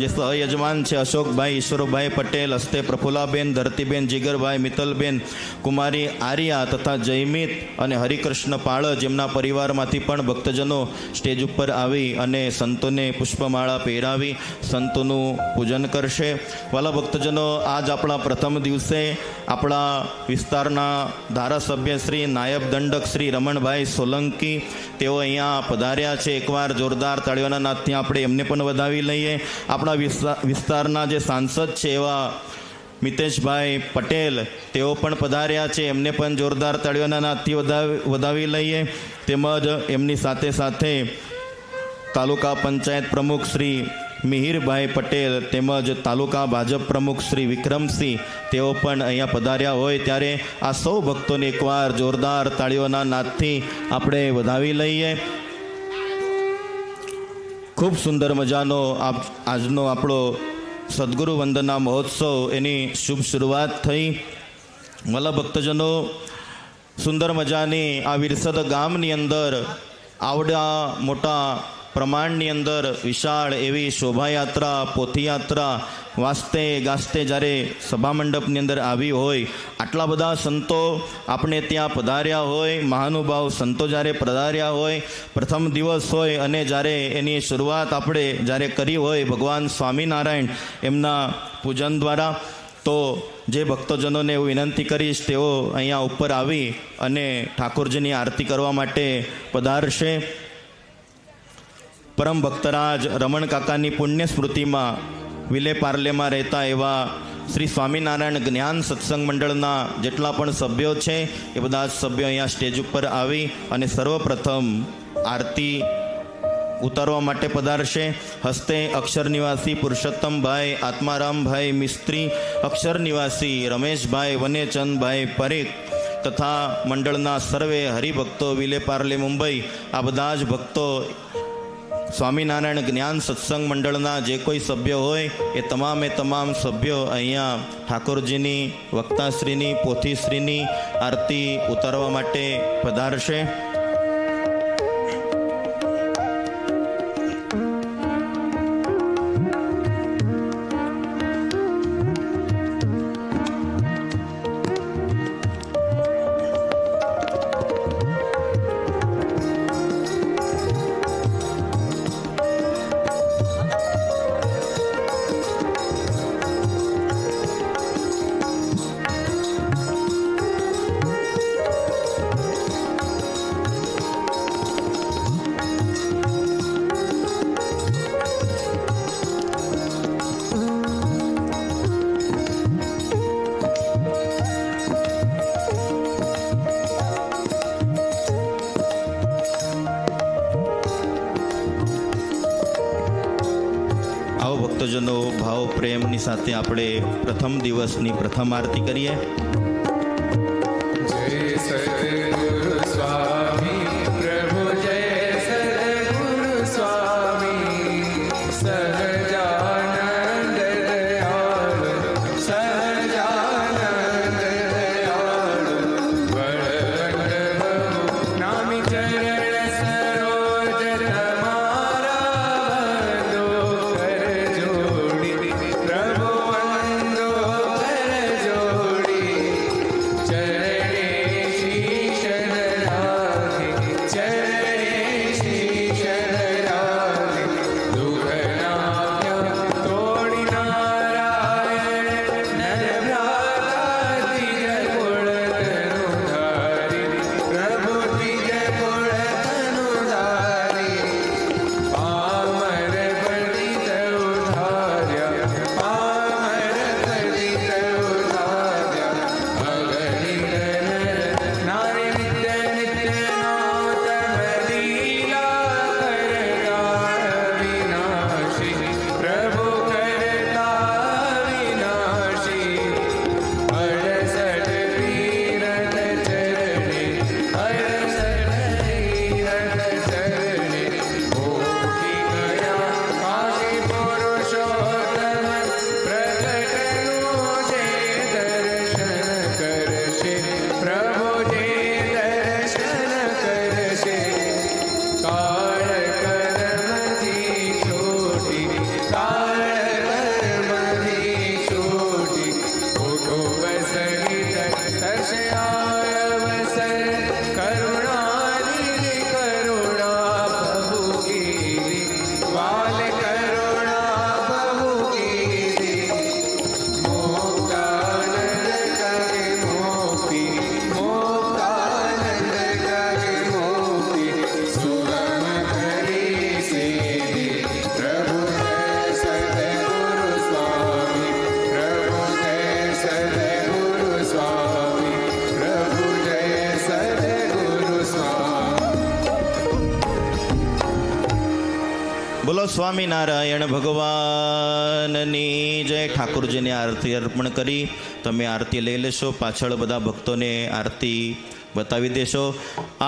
જે સહયજમાન છે અશોકભાઈ ઈશ્વરભાઈ પટેલ, હસ્તે પ્રફુલાબેન, ધરતીબેન, જીગરભાઈ, મિત્તલબેન, કુમારી આર્યા તથા જયમિત અને હરિકૃષ્ણ પાળ, જેમના પરિવારમાંથી પણ ભક્તજનો સ્ટેજ ઉપર આવી અને સંતોને પુષ્પમાળા પહેરાવી સંતોનું પૂજન કરશે. વાલા ભક્તજનો, આજ આપણા પ્રથમ દિવસે આપણા વિસ્તારના ધારાસભ્ય શ્રી નાયબ દંડક શ્રી રમણભાઈ સોલંકી તેઓ અહીંયા પધાર્યા છે. એકવાર જોરદાર તાળીઓના નાદથી આપણે એમને પણ વધાવી લઈએ. આપણા વિસ્તારના જે સાંસદ છે એવા મિતેશભાઈ પટેલ તેઓ પણ પધાર્યા છે, એમને પણ જોરદાર તાળીઓના નાદથી વધાવી લઈએ. તેમજ એમની સાથે સાથે તાલુકા પંચાયત પ્રમુખ શ્રી મિહિરભાઈ પટેલ તેમજ તાલુકા ભાજપ પ્રમુખ શ્રી વિક્રમસિંહ તેઓ પણ અહીંયા પધાર્યા હોય ત્યારે આ સૌ ભક્તોને એકવાર જોરદાર તાળીઓના નાદથી આપણે વધાવી લઈએ. ખૂબ સુંદર મજાનો આજનો આપણો સદગુરુ વંદના મહોત્સવ એની શુભ શરૂઆત થઈ. વાલા ભક્તજનો, સુંદર મજાની આ વિરસદ ગામની અંદર આવડા મોટા પ્રમાણની અંદર વિશાળ એવી શોભાયાત્રા, પોથીયાત્રા વાસ્તે ગાસ્તે જ્યારે સભા મંડપની અંદર આવી હોય, આટલા બધા સંતો આપણે ત્યાં પધાર્યા હોય, મહાનુભાવ સંતો જ્યારે પધાર્યા હોય, પ્રથમ દિવસ હોય અને જ્યારે એની શરૂઆત આપણે જ્યારે કરી હોય ભગવાન સ્વામિનારાયણ એમના પૂજન દ્વારા, તો જે ભક્તજનોને એવું વિનંતી કરીશ તેઓ અહીંયા ઉપર આવી અને ઠાકોરજીની આરતી કરવા માટે પધારશે. પરમ ભક્તરાજ રમણ કાકાની પુણ્ય સ્મૃતિમાં વિલે પાર્લેમાં રહેતા એવા શ્રી સ્વામિનારાયણ જ્ઞાન સત્સંગ મંડળના જેટલા પણ સભ્યો છે એ બધા જ સભ્યો અહીંયા સ્ટેજ ઉપર આવી અને સર્વપ્રથમ આરતી ઉતારવા માટે પધારશે. હસ્તે અક્ષર નિવાસી પુરુષોત્તમભાઈ આત્મારામભાઈ મિસ્ત્રી, અક્ષર નિવાસી રમેશભાઈ વનેચંદભાઈ પરેખ તથા મંડળના સર્વે હરિભક્તો વિલે પાર્લે મુંબઈ, આ બધા જ ભક્તો સ્વામિનારાયણ જ્ઞાન સત્સંગ મંડળના જે કોઈ સભ્ય હોય એ તમામે તમામ સભ્યો અહીંયા ઠાકોરજીની વક્તાશ્રીની પોથીશ્રીની આરતી ઉતારવા માટે પધારશે. ભક્તજનો, ભાવ પ્રેમની સાથે આપણે પ્રથમ દિવસની પ્રથમ આરતી કરીએ. જય સદગુરુ સ્વામી પ્રભુ, જય સદગુરુ સ્વામી સહજાનંદ દયાળુ, સહજાનંદ દયાળુ વડવડ બહુ નામી ચરણ સરોજ તમારા વંદો કર જોડી, પ્રભુ વંદો કર જોડી, ચરણે સ્વામિનારાયણ ભગવાનની જય. ઠાકોરજીને આરતી અર્પણ કરી તમે આરતી લઈ લેશો. પાછળ બધા ભક્તોને આરતી બતાવી દેશો.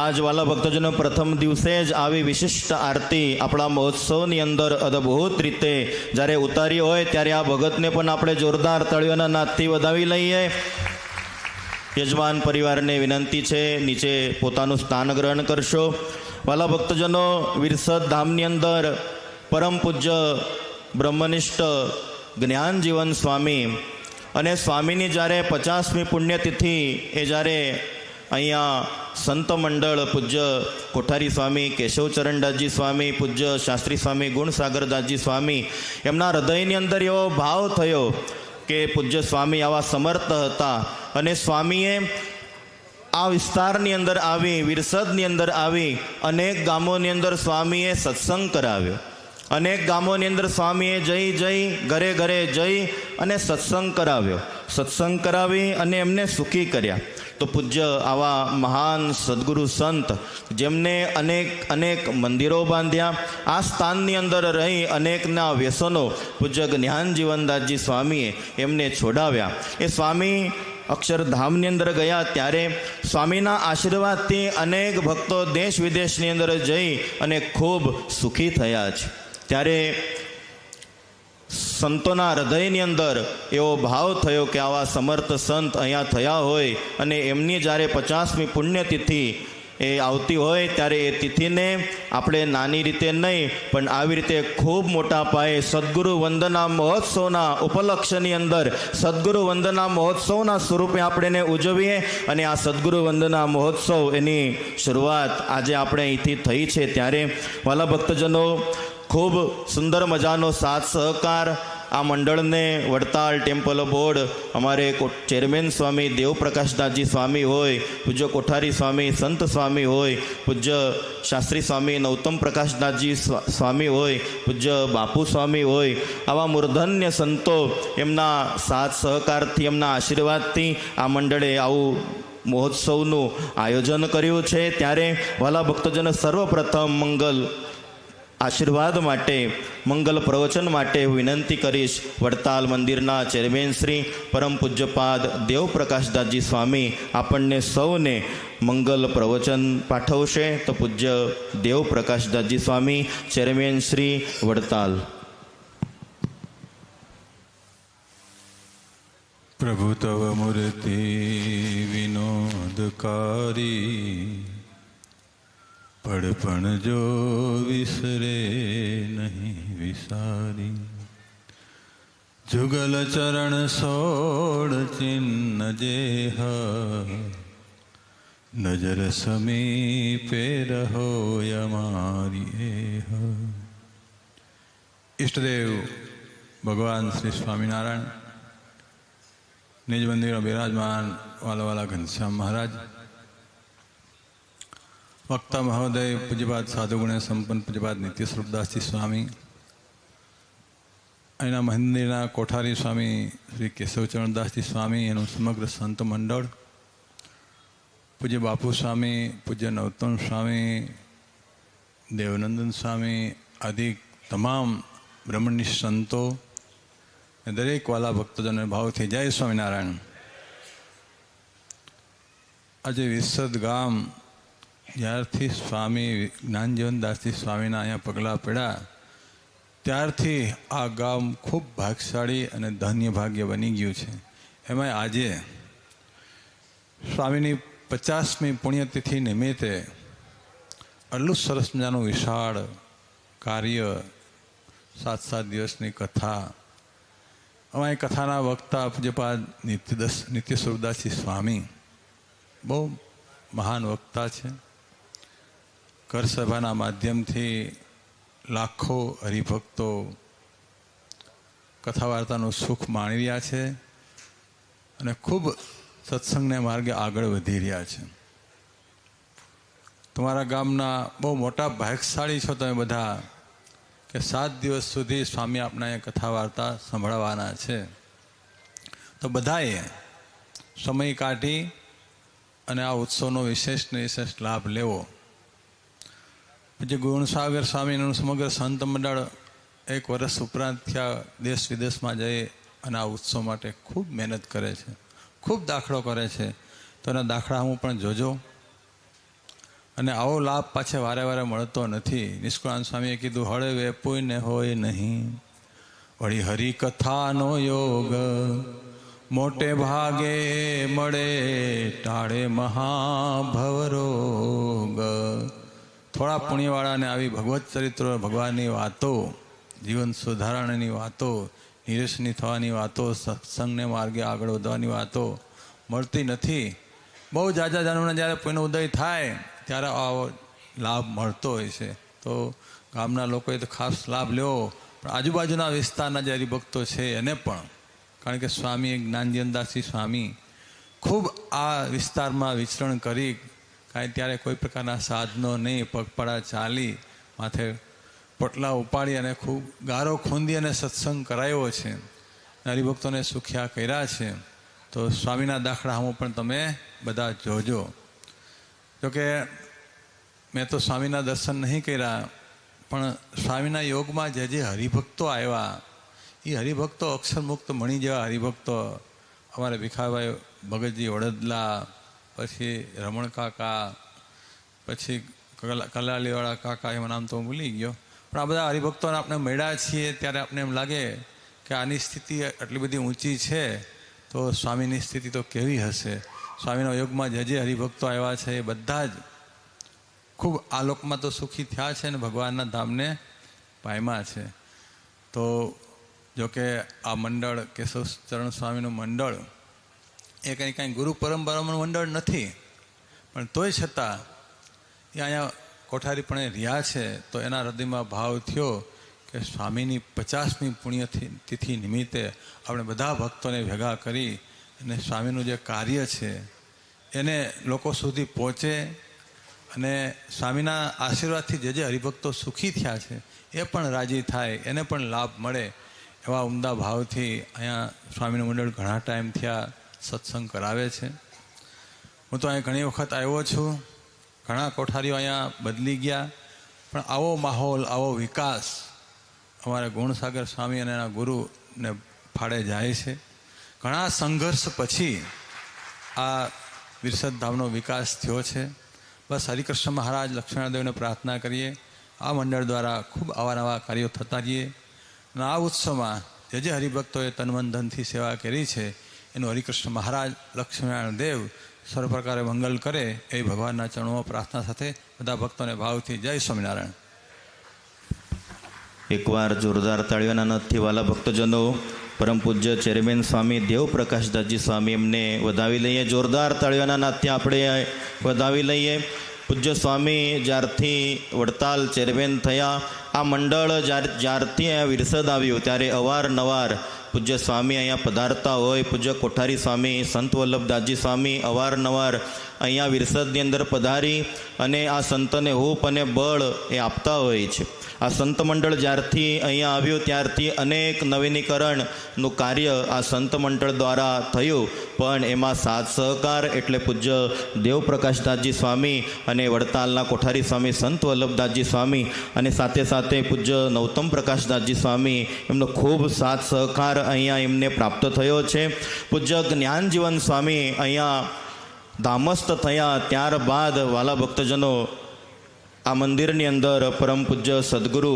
આજ વાલા ભક્તજનો પ્રથમ દિવસે જ આવી વિશિષ્ટ આરતી આપણા મહોત્સવની અંદર અદ્ભુત રીતે જ્યારે ઉતારી હોય ત્યારે આ ભગતને પણ આપણે જોરદાર તળિયોના નાદથી વધાવી લઈએ. યજમાન પરિવારને વિનંતી છે નીચે પોતાનું સ્થાન ગ્રહણ કરશો. વાલા ભક્તજનો, વિરસદ ધામની અંદર પરમ પૂજ્ય બ્રહ્મનિષ્ઠ જ્ઞાનજીવન સ્વામી અને સ્વામીની જ્યારે 50મી પુણ્યતિથિ એ જ્યારે અહીંયા સંત મંડળ પૂજ્ય કોઠારી સ્વામી, કેશવચરણદાસજી સ્વામી, પૂજ્ય શાસ્ત્રી સ્વામી, ગુણસાગરદાસજી સ્વામી, એમના હૃદયની અંદર એવો ભાવ થયો કે પૂજ્ય સ્વામી આવા સમર્થ હતા અને સ્વામીએ આ વિસ્તારની અંદર આવી, વિરસદની અંદર આવી અનેક ગામોની અંદર સ્વામીએ સત્સંગ કરાવ્યો. અનેક ગામોની અંદર સ્વામીએ જઈ ઘરે ઘરે જઈ અને સત્સંગ કરાવ્યો. સત્સંગ કરાવી અને એમને સુખી કર્યા. તો પૂજ્ય આવા મહાન સદગુરુ સંત જેમને અનેક મંદિરો બાંધ્યા, આ સ્થાનની અંદર રહી અનેકના વ્યસનો પૂજ્ય જ્ઞાનજીવનદાસજી સ્વામીએ એમને છોડાવ્યા. એ સ્વામી અક્ષરધામની અંદર ગયા ત્યારે સ્વામીના આશીર્વાદથી અનેક ભક્તો દેશ વિદેશની અંદર જઈ અને ખૂબ સુખી થયા છે. ત્યારે સંતોના હૃદયની અંદર એવો ભાવ થયો કે આવા સમર્થ સંત અહીંયા થયા હોય અને એમની જ્યારે 50મી પુણ્યતિથિ એ આવતી હોય ત્યારે એ તિથિને આપણે નાની રીતે નહીં પણ આવી રીતે ખૂબ મોટા પાયે સદગુરુ વંદના મહોત્સવના ઉપલક્ષ્યની અંદર સદગુરુ વંદના મહોત્સવના સ્વરૂપે આપણે એને ઉજવીએ. અને આ સદગુરુ વંદના મહોત્સવ એની શરૂઆત આજે આપણે અહીંથી થઈ છે. ત્યારે વાલા ભક્તજનો, ખૂબ સુંદર મજાનો સાથ સહકાર આ મંડળને વડતાલ ટેમ્પલ બોર્ડ, અમારે ચેરમેન સ્વામી દેવપ્રકાશદાસજી સ્વામી હોય, પૂજ્ય કોઠારી સ્વામી સંત સ્વામી હોય, પૂજ્ય શાસ્ત્રી સ્વામી નૌતમ પ્રકાશદાસજી સ્વામી હોય, પૂજ્ય બાપુ સ્વામી હોય, આવા મૂર્ધન્ય સંતો એમના સાથ સહકારથી, એમના આશીર્વાદથી આ મંડળે આવું મહોત્સવનું આયોજન કર્યું છે. ત્યારે વાલા ભક્તજન, સર્વપ્રથમ મંગલ આશીર્વાદ માટે, મંગલ પ્રવચન માટે હું વિનંતી કરીશ વડતાલ મંદિરના ચેરમેન શ્રી પરમ પૂજ્યપાદ દેવપ્રકાશદાસજી સ્વામી આપણને સૌને મંગલ પ્રવચન પાઠવશે. તો પૂજ્ય દેવપ્રકાશદાસજી સ્વામી, ચેરમેન શ્રી, વડતાલ. પ્રભુ તવ મૂર્તિ વિનોદકારી, પડપણ જો વિસરે નહીં વિસારી. જુગલ ચરણ સોળ ચિહ્ન જેહ, નજર સમીપે રહો અમારી. ઈષ્ટદેવ ભગવાન શ્રી સ્વામિનારાયણ નિજ મંદિરમાં બિરાજમાન વાલા ઘનશ્યામ મહારાજ, વક્તા મહોદય પૂજ્યપાદ સાધુગુણે સંપન્ન પૂજ્યપાદ નિત્ય સ્વરૂપદાસજી સ્વામી, અહીંના મંદિરના કોઠારી સ્વામી શ્રી કેશવચરણદાસજી સ્વામી, એનું સમગ્ર સંત મંડળ, પૂજ્ય બાપુ સ્વામી, પૂજ્ય નૌતમ સ્વામી, દેવનંદન સ્વામી આદિ તમામ બ્રહ્મનિષ્ઠ સંતો, દરેક વાલા ભક્તજનોને ભાવથી જય સ્વામિનારાયણ. આજે વિરસદ ગામ જ્યારથી સ્વામી જ્ઞાનજીવનદાસજી સ્વામીના અહીંયા પગલાં પડ્યા ત્યારથી આ ગામ ખૂબ ભાગશાળી અને ધન્ય ભાગ્ય બની ગયું છે. એમાં આજે સ્વામીની 50મી પુણ્યતિથિ નિમિત્તે આટલું સરસ મજાનું વિશાળ કાર્ય, 7 દિવસની કથા. અમારી કથાના વક્તા પૂજ્યપાદ નિત્ય સ્વરૂપદાસજી સ્વામી બહુ મહાન વક્તા છે. કર સભાના માધ્યમથી લાખો હરિભક્તો કથા વાર્તાનું સુખ માણી રહ્યા છે અને ખૂબ સત્સંગને માર્ગે આગળ વધી રહ્યા છે. તમારા ગામના બહુ મોટા ભાગ્યશાળી છો તમે બધા કે 7 દિવસ સુધી સ્વામી આપના અહીંયા કથા વાર્તા સંભળાવવાના છે. તો બધાએ સમય કાઢી અને આ ઉત્સવનો વિશેષને વિશેષ લાભ લેવો. પૂજ્ય ગુણસાગર સ્વામીનું સમગ્ર સંત મંડળ એક વર્ષ ઉપરાંત થયા દેશ વિદેશમાં જઈ અને આ ઉત્સવ માટે ખૂબ મહેનત કરે છે, ખૂબ દાખલો કરે છે. તો એના દાખલા હું પણ જોજો. અને આવો લાભ પાછે વારે વારે મળતો નથી. નિષ્કુળાનંદ સ્વામીએ કીધું, હળે વેપુઈને હોય નહીં, વળી હરિકથાનો યોગ મોટે ભાગે મળે, ટાળે મહાભવરોગ. થોડા પુણ્યવાળાને આવી ભગવત ચરિત્રો, ભગવાનની વાતો, જીવન સુધારણાની વાતો, નિરસની થવાની વાતો, સત્સંગને માર્ગે આગળ વધવાની વાતો મળતી નથી. બહુ જાજા જાનવરને જ્યારે પુણ્ય ઉદય થાય ત્યારે આવો લાભ મળતો હોય છે. તો ગામના લોકોએ તો ખાસ લાભ લેવો, પણ આજુબાજુના વિસ્તારના જે હરિભક્તો છે એને પણ, કારણ કે સ્વામી જ્ઞાનજીવનદાસજી સ્વામી ખૂબ આ વિસ્તારમાં વિચરણ કરી, કાંઈ ત્યારે કોઈ પ્રકારના સાધનો નહીં, પગપાળા ચાલી, માથે પોટલા ઉપાડી અને ખૂબ ગારો ખૂંદી અને સત્સંગ કરાયો છે, હરિભક્તોને સુખ્યા કર્યા છે. તો સ્વામીના દાખલા હું પણ તમે બધા જોજો. જોકે મેં તો સ્વામીના દર્શન નહીં કર્યા, પણ સ્વામીના યોગમાં જે જે હરિભક્તો આવ્યા, એ હરિભક્તો અક્ષરમુક્ત મણી જેવા હરિભક્તો, અમારે ભીખાભાઈ ભગતજી વડદલા, પછી રમણ કાકા, પછી કલાલીવાળા કાકા, એમાં નામ તો હું ભૂલી ગયો. પણ આ બધા હરિભક્તોને આપણે મળ્યા છીએ ત્યારે આપણે એમ લાગે કે આની સ્થિતિ આટલી બધી ઊંચી છે, તો સ્વામીની સ્થિતિ તો કેવી હશે. સ્વામીના યોગમાં જે જે હરિભક્તો આવ્યા છે એ બધા જ ખૂબ આલોકમાં તો સુખી થયા છે ને ભગવાનના ધામને પામ્યા છે. તો જોકે આ મંડળ કેશવચરણ સ્વામીનું મંડળ એ કાંઈ ગુરુ પરંપરાનું મંડળ નથી, પણ તોય છતાં એ અહીંયા કોઠારીપણે રહ્યા છે. તો એના હૃદયમાં ભાવ થયો કે સ્વામીની 50મી પુણ્યતિથિ નિમિત્તે આપણે બધા ભક્તોને ભેગા કરી અને સ્વામીનું જે કાર્ય છે એને લોકો સુધી પહોંચે, અને સ્વામીના આશીર્વાદથી જે જે હરિભક્તો સુખી થયા છે એ પણ રાજી થાય, એને પણ લાભ મળે, એવા ઉમદા ભાવથી અહીંયા સ્વામીનું મંડળ ઘણા ટાઈમ થયા સત્સંગ કરાવે છે. હું તો અહીંયા ઘણી વખત આવ્યો છું, ઘણા કોઠારીઓ અહીંયા બદલી ગયા, પણ આવો માહોલ, આવો વિકાસ અમારા ગુણસાગર સ્વામી અને એના ગુરુને ફાળે જાય છે. ઘણા સંઘર્ષ પછી આ વિરસદ ધામનો વિકાસ થયો છે. બસ હરિકૃષ્ણ મહારાજ લક્ષ્મણદેવને પ્રાર્થના કરીએ આ મંડળ દ્વારા ખૂબ આવા નવા કાર્યો થતા રહીએ, અને આ ઉત્સવમાં જે જે હરિભક્તોએ તનમન ધનથી સેવા કરી છે એનું હરિકૃષ્ણ મહારાજ લક્ષ્મણ દેવ સર્વ પ્રકારે મંગલ કરે એ ભગવાનના ચરણોમાં પ્રાર્થના સાથે બધા ભક્તોને ભાવથી જય સ્વામિનારાયણ. એકવાર જોરદાર તાળીઓના નથથી વાલા ભક્તજનો પરમ પૂજ્ય ચેરમેન સ્વામી દેવપ્રકાશદાસજી સ્વામી એમને વધાવી લઈએ. જોરદાર તાળીઓના નાથથી આપણે વધાવી લઈએ. પૂજ્ય સ્વામી જ્યારથી વડતાલ ચેરમેન થયા, આ મંડળ જ્યારથી અહીંયા વિરસદ આવ્યું ત્યારે અવારનવાર પૂજ્ય સ્વામી અહીંયા પધારતા હોય. પૂજ્ય કોઠારી સ્વામી સંત વલ્લભદાસજી સ્વામી અવારનવાર અહીંયા વિરસદની અંદર પધારી અને આ સંતને હૂપ અને બળ એ આપતા હોય છે. આ સંત મંડળ જ્યારથી અહીંયા આવ્યું ત્યારથી અનેક નવીનીકરણનું કાર્ય આ સંત મંડળ દ્વારા થયું, પણ એમાં સાથ સહકાર એટલે પૂજ્ય દેવપ્રકાશદાસજી સ્વામી અને વડતાલના કોઠારી સ્વામી સંત વલ્લભદાસજી સ્વામી અને સાથે સાથે પૂજ્ય નૌતમ પ્રકાશદાસજી સ્વામી એમનો ખૂબ સાથ સહકાર અહીંયા એમને પ્રાપ્ત થયો છે. પૂજ્ય જ્ઞાનજીવન સ્વામી અહીંયા ધામસ્થ થયા ત્યારબાદ વાલા ભક્તજનો આ મંદિરની અંદર પરમ પૂજ્ય સદગુરુ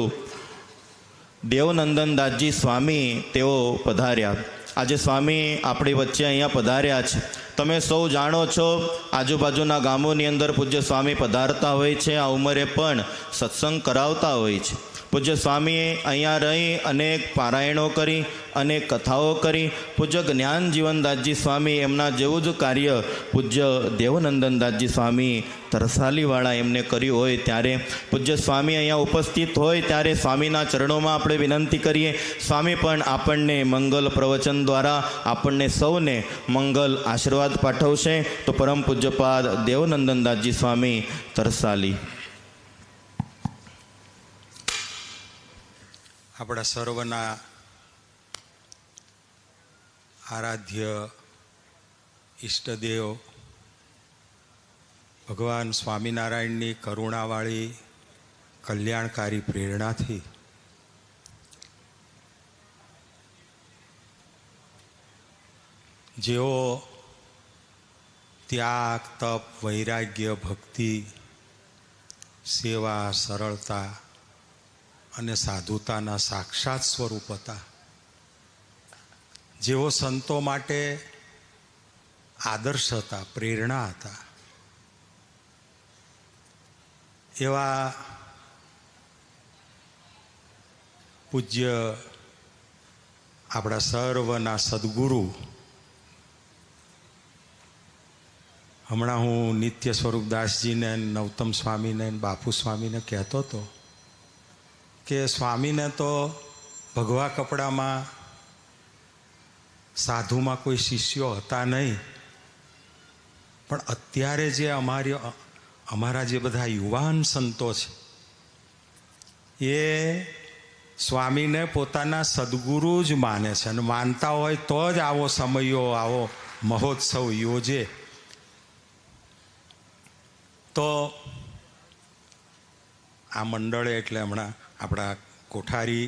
દેવનંદનદાસજી સ્વામી તેઓ પધાર્યા. આજે સ્વામી આપણી વચ્ચે અહીંયા પધાર્યા છે. તમે સૌ જાણો છો આજુબાજુના ગામોની અંદર પૂજ્ય સ્વામી પધારતા હોય છે, આ ઉંમરે પણ સત્સંગ કરાવતા હોય છે. પૂજ્ય સ્વામીએ અહીંયા રહી અનેક પારાયણો કરી, અનેક કથાઓ કરી. પૂજ્ય જ્ઞાનજીવનદાસજી સ્વામી એમના જેવું જ કાર્ય પૂજ્ય દેવનંદનદાસજી સ્વામી તરસાલીવાળા એમને કર્યું હોય ત્યારે પૂજ્ય સ્વામી અહીંયા ઉપસ્થિત હોય ત્યારે સ્વામીના ચરણોમાં આપણે વિનંતી કરીએ, સ્વામી પણ આપણને મંગલ પ્રવચન દ્વારા આપણને સૌને મંગલ આશીર્વાદ પાઠવશે. તો પરમ પૂજ્યપાદ દેવનંદનદાસજી સ્વામી તરસાલી. આપણા સર્વના આરાધ્ય ઈષ્ટદેવ ભગવાન સ્વામિનારાયણની કરુણાવાળી કલ્યાણકારી પ્રેરણાથી જેઓ ત્યાગ, તપ, વૈરાગ્ય, ભક્તિ, સેવા, સરળતા અને સાધુતાના સાક્ષાત સ્વરૂપ હતા, જેઓ સંતો માટે આદર્શ હતા, પ્રેરણા હતા, એવા પૂજ્ય આપણા સર્વના સદગુરુ, હમણાં હું નિત્ય સ્વરૂપદાસજીને, નવતમ સ્વામીને, બાપુ સ્વામીને કહેતો હતો કે સ્વામીને તો ભગવા કપડામાં સાધુમાં કોઈ શિષ્યો હતા નહીં, પણ અત્યારે જે અમારા જે બધા યુવાન સંતો છે એ સ્વામીને પોતાના સદગુરુ જ માને છે, અને માનતા હોય તો જ આવો સમયો, આવો મહોત્સવ યોજે. તો આ મંડળે એટલે હમણાં આપણા કોઠારી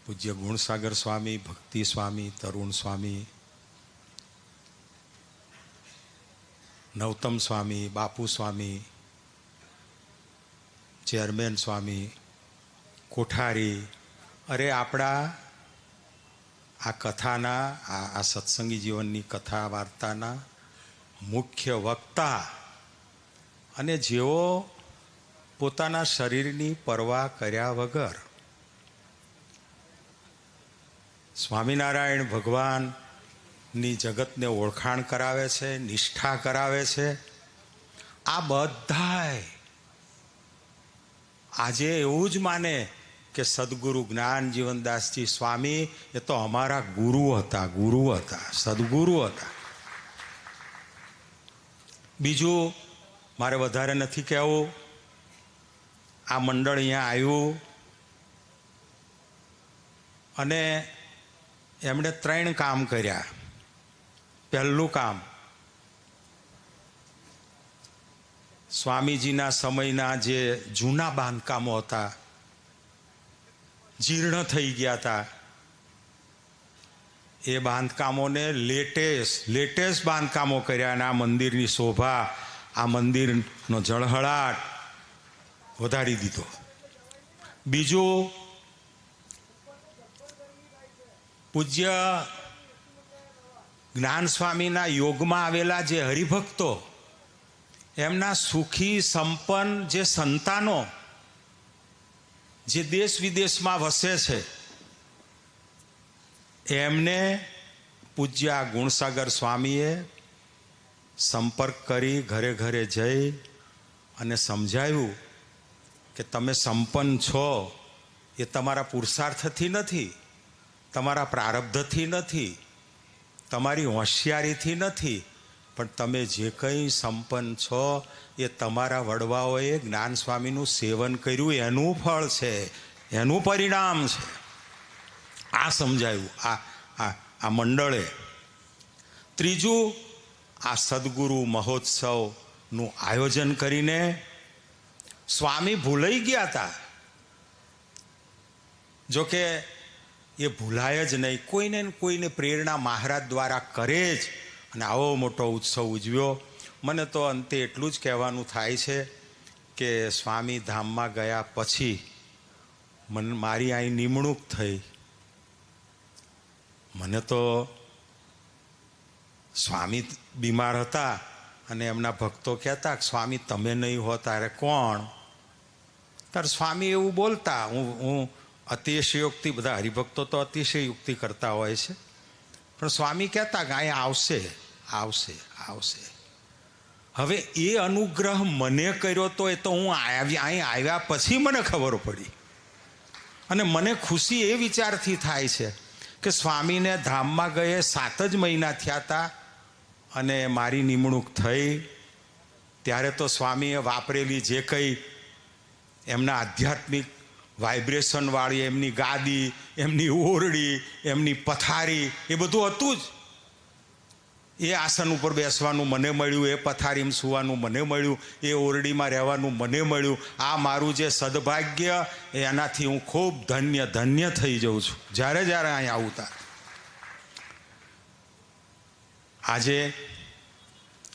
પૂજ્ય ગુણસાગર સ્વામી, ભક્તિ સ્વામી, તરુણ સ્વામી, નવતમ સ્વામી, બાપુ સ્વામી, ચેરમેન સ્વામી, કોઠારી, અરે આપણા આ કથાના, આ સત્સંગી જીવનની કથા વાર્તાના મુખ્ય વક્તા, અને જેઓ પોતાના શરીરની પરવા કર્યા વગર સ્વામિનારાયણ ભગવાનની જગતને ઓળખાણ કરાવે છે, નિષ્ઠા કરાવે છે, આ બધાય આજે એવું જ માને કે સદગુરુ જ્ઞાન જીવનદાસજી સ્વામી એ તો અમારા ગુરુ હતા, સદગુરુ હતા. બીજું મારે વધારે નથી કહેવું. આ મંડળ અહીંયા આવ્યું અને એમણે 3 કામ કર્યા. પહેલું કામ, સ્વામીજીના સમયના જે જૂના બાંધકામો હતા, જીર્ણ થઈ ગયા હતા, એ બાંધકામોને લેટેસ્ટ બાંધકામો કર્યા, અને આ મંદિરની શોભા, આ મંદિરનો ઝળહળાટ વધારી દીધો. બીજું, પૂજ્ય જ્ઞાન સ્વામીના યોગમાં આવેલા જે હરિભક્તો, એમના સુખી સંપન્ન જે સંતાનો જે દેશ વિદેશમાં વસે છે, એમને પૂજ્ય ગુણસાગર સ્વામીએ સંપર્ક કરી ઘરે ઘરે જઈ અને સમજાવ્યું કે તમે સંપન્ન છો એ તમારા પુરુષાર્થથી નથી, તમારા પ્રારબ્ધથી નથી, તમારી હોશિયારીથી નથી, પણ તમે જે કંઈ સંપન્ન છો એ તમારા વડવાઓએ જ્ઞાન સ્વામીનું સેવન કર્યું એનું ફળ છે, એનું પરિણામ છે. આ સમજાયું આ મંડળે. ત્રીજું, આ સદગુરુ મહોત્સવનું આયોજન કરીને સ્વામી ભૂલાઈ ગયા હતા. જોકે એ ભૂલાય જ નહીં, કોઈને ને કોઈને પ્રેરણા મહારાજ દ્વારા કરે જ, અને આવો મોટો ઉત્સવ ઉજવ્યો. મને તો અંતે એટલું જ કહેવાનું થાય છે કે સ્વામી ધામમાં ગયા પછી મારી અહીં નિમણૂક થઈ. મને તો સ્વામી બીમાર હતા અને એમના ભક્તો કહેતા કે સ્વામી તમે નહીં હો તારે કોણ? ત્યારે સ્વામી એવું બોલતા, હું અતિશયોક્તિ, બધા હરિભક્તો તો અતિશયોક્તિ કરતા હોય છે, પણ સ્વામી કહેતા કે અહીંયા આવશે. હવે એ અનુગ્રહ મને કર્યો તો એ તો હું અહીં આવ્યા પછી મને ખબર પડી, અને મને ખુશી એ વિચારથી થાય છે કે સ્વામીને ધામમાં ગયે 7 જ મહિના થયા હતા અને મારી નિમણૂક થઈ, ત્યારે તો સ્વામીએ વાપરેલી જે કંઈ એમના આધ્યાત્મિક વાઇબ્રેશનવાળી એમની ગાદી, એમની ઓરડી, એમની પથારી, એ બધું હતું જ. એ આસન ઉપર બેસવાનું મને મળ્યું, એ પથારીમાં સૂવાનું મને મળ્યું, એ ઓરડીમાં રહેવાનું મને મળ્યું. આ મારું જે સદભાગ્ય, એનાથી હું ખૂબ ધન્ય થઈ જાઉં છું જ્યારે અહીં આવું ત્યારે. આજે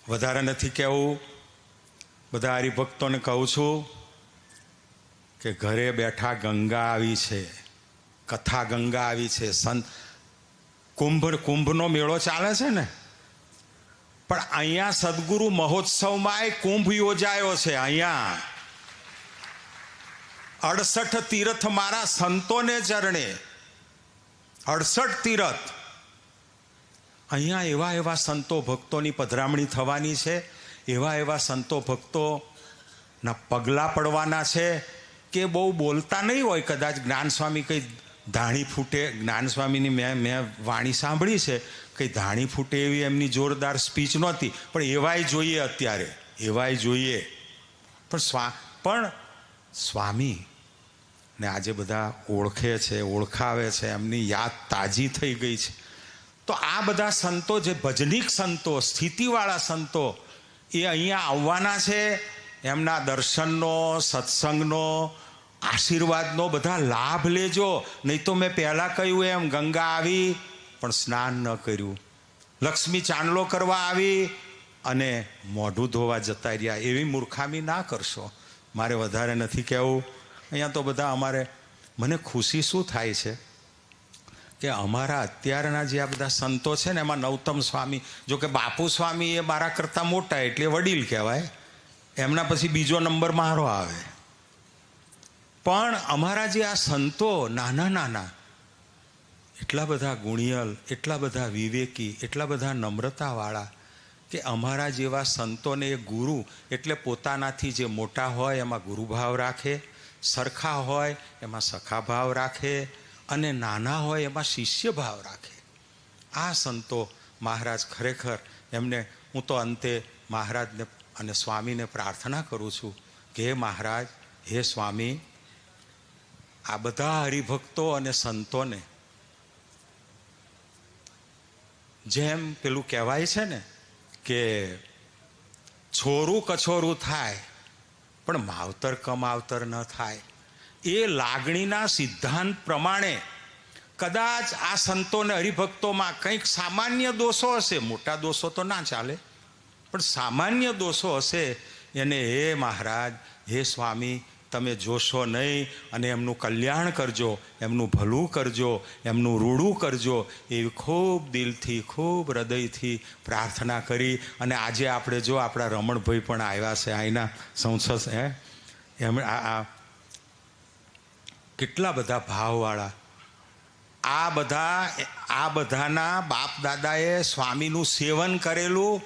વધારે નથી કહેવું, બધા હરિભક્તોને કહું છું કે ઘરે બેઠા ગંગા આવી છે, કથા ગંગા આવી છે. સંત કુંભનો મેળો ચાલે છે ને, પણ અહીંયા સદગુરુ મહોત્સવમાં કુંભ યોજાયો છે. અહીંયા 68 તીર્થ મારા સંતોને ચરણે, 68 તીર્થ. અહીંયા એવા સંતો ભક્તોની પધરામણી થવાની છે, એવા સંતો ભક્તોના પગલાં પડવાના છે કે બહુ બોલતા નહીં હોય. કદાચ જ્ઞાન સ્વામી કંઈ ધાણી ફૂટે, જ્ઞાન સ્વામીની મેં વાણી સાંભળી છે, કંઈ ધાણી ફૂટે એવી એમની જોરદાર સ્પીચ નહોતી, પણ એવાય જોઈએ અત્યારે, એવાય જોઈએ. પણ સ્વામી ને આજે બધા ઓળખે છે, ઓળખાવે છે, એમની યાદ તાજી થઈ ગઈ છે. તો આ બધા સંતો, જે ભજનિક સંતો, સ્થિતિવાળા સંતો, એ અહીંયા આવવાના છે. એમના દર્શનનો, સત્સંગનો, આશીર્વાદનો બધા લાભ લેજો. નહીં તો મેં પહેલાં કહ્યું એમ, ગંગા આવી પણ સ્નાન ન કર્યું, લક્ષ્મી ચાંદલો કરવા આવી અને મોઢું ધોવા જતા રહ્યા, એવી મૂર્ખામી ના કરશો. મારે વધારે નથી કહેવું. અહીંયા તો બધા મને ખુશી શું થાય છે કે અમારા અત્યારના જે આ બધા સંતો છે ને, એમાં નૌતમ સ્વામી, જો કે બાપુ સ્વામી એ મારા કરતાં મોટા એટલે વડીલ કહેવાય, એમના પછી બીજો નંબર મારો આવે. પણ અમારા જે આ સંતો નાના એટલા બધા ગુણિયલ, એટલા બધા વિવેકી, એટલા બધા નમ્રતાવાળા કે અમારા જેવા સંતોને એ ગુરુ એટલે પોતાનાથી જે મોટા હોય એમાં ગુરુભાવ રાખે, સરખા હોય એમાં સખા ભાવ રાખે, અને નાના હોય એમાં શિષ્ય ભાવ રાખે. આ સંતો મહારાજ ખરેખર એમને હું તો અંતે મહારાજને અને સ્વામીને પ્રાર્થના કરું છું કે હે મહારાજ, હે સ્વામી, આ બધા હરિભક્તો અને સંતોને જેમ પેલું કહેવાય છે ને કે છોરું કછોરું થાય પણ માવતર કમાવતર ન થાય, એ લાગણીના સિદ્ધાંત પ્રમાણે કદાચ આ સંતોને હરિભક્તોમાં કંઈક સામાન્ય દોષો હશે, મોટા દોષો તો ના ચાલે, પણ સામાન્ય દોષો હશે, એને હે મહારાજ, હે સ્વામી, તમે જોશો નહીં અને એમનું કલ્યાણ કરજો, એમનું ભલું કરજો, એમનું રૂડું કરજો, એવી ખૂબ દિલથી, ખૂબ હૃદયથી પ્રાર્થના કરી. અને આજે આપણે જો આપણા રમણભાઈ પણ આવ્યા છે, અહીંના સંસદ એમ આ કેટલા બધા ભાવવાળા, આ બધાના બાપ દાદાએ સ્વામીનું સેવન કરેલું,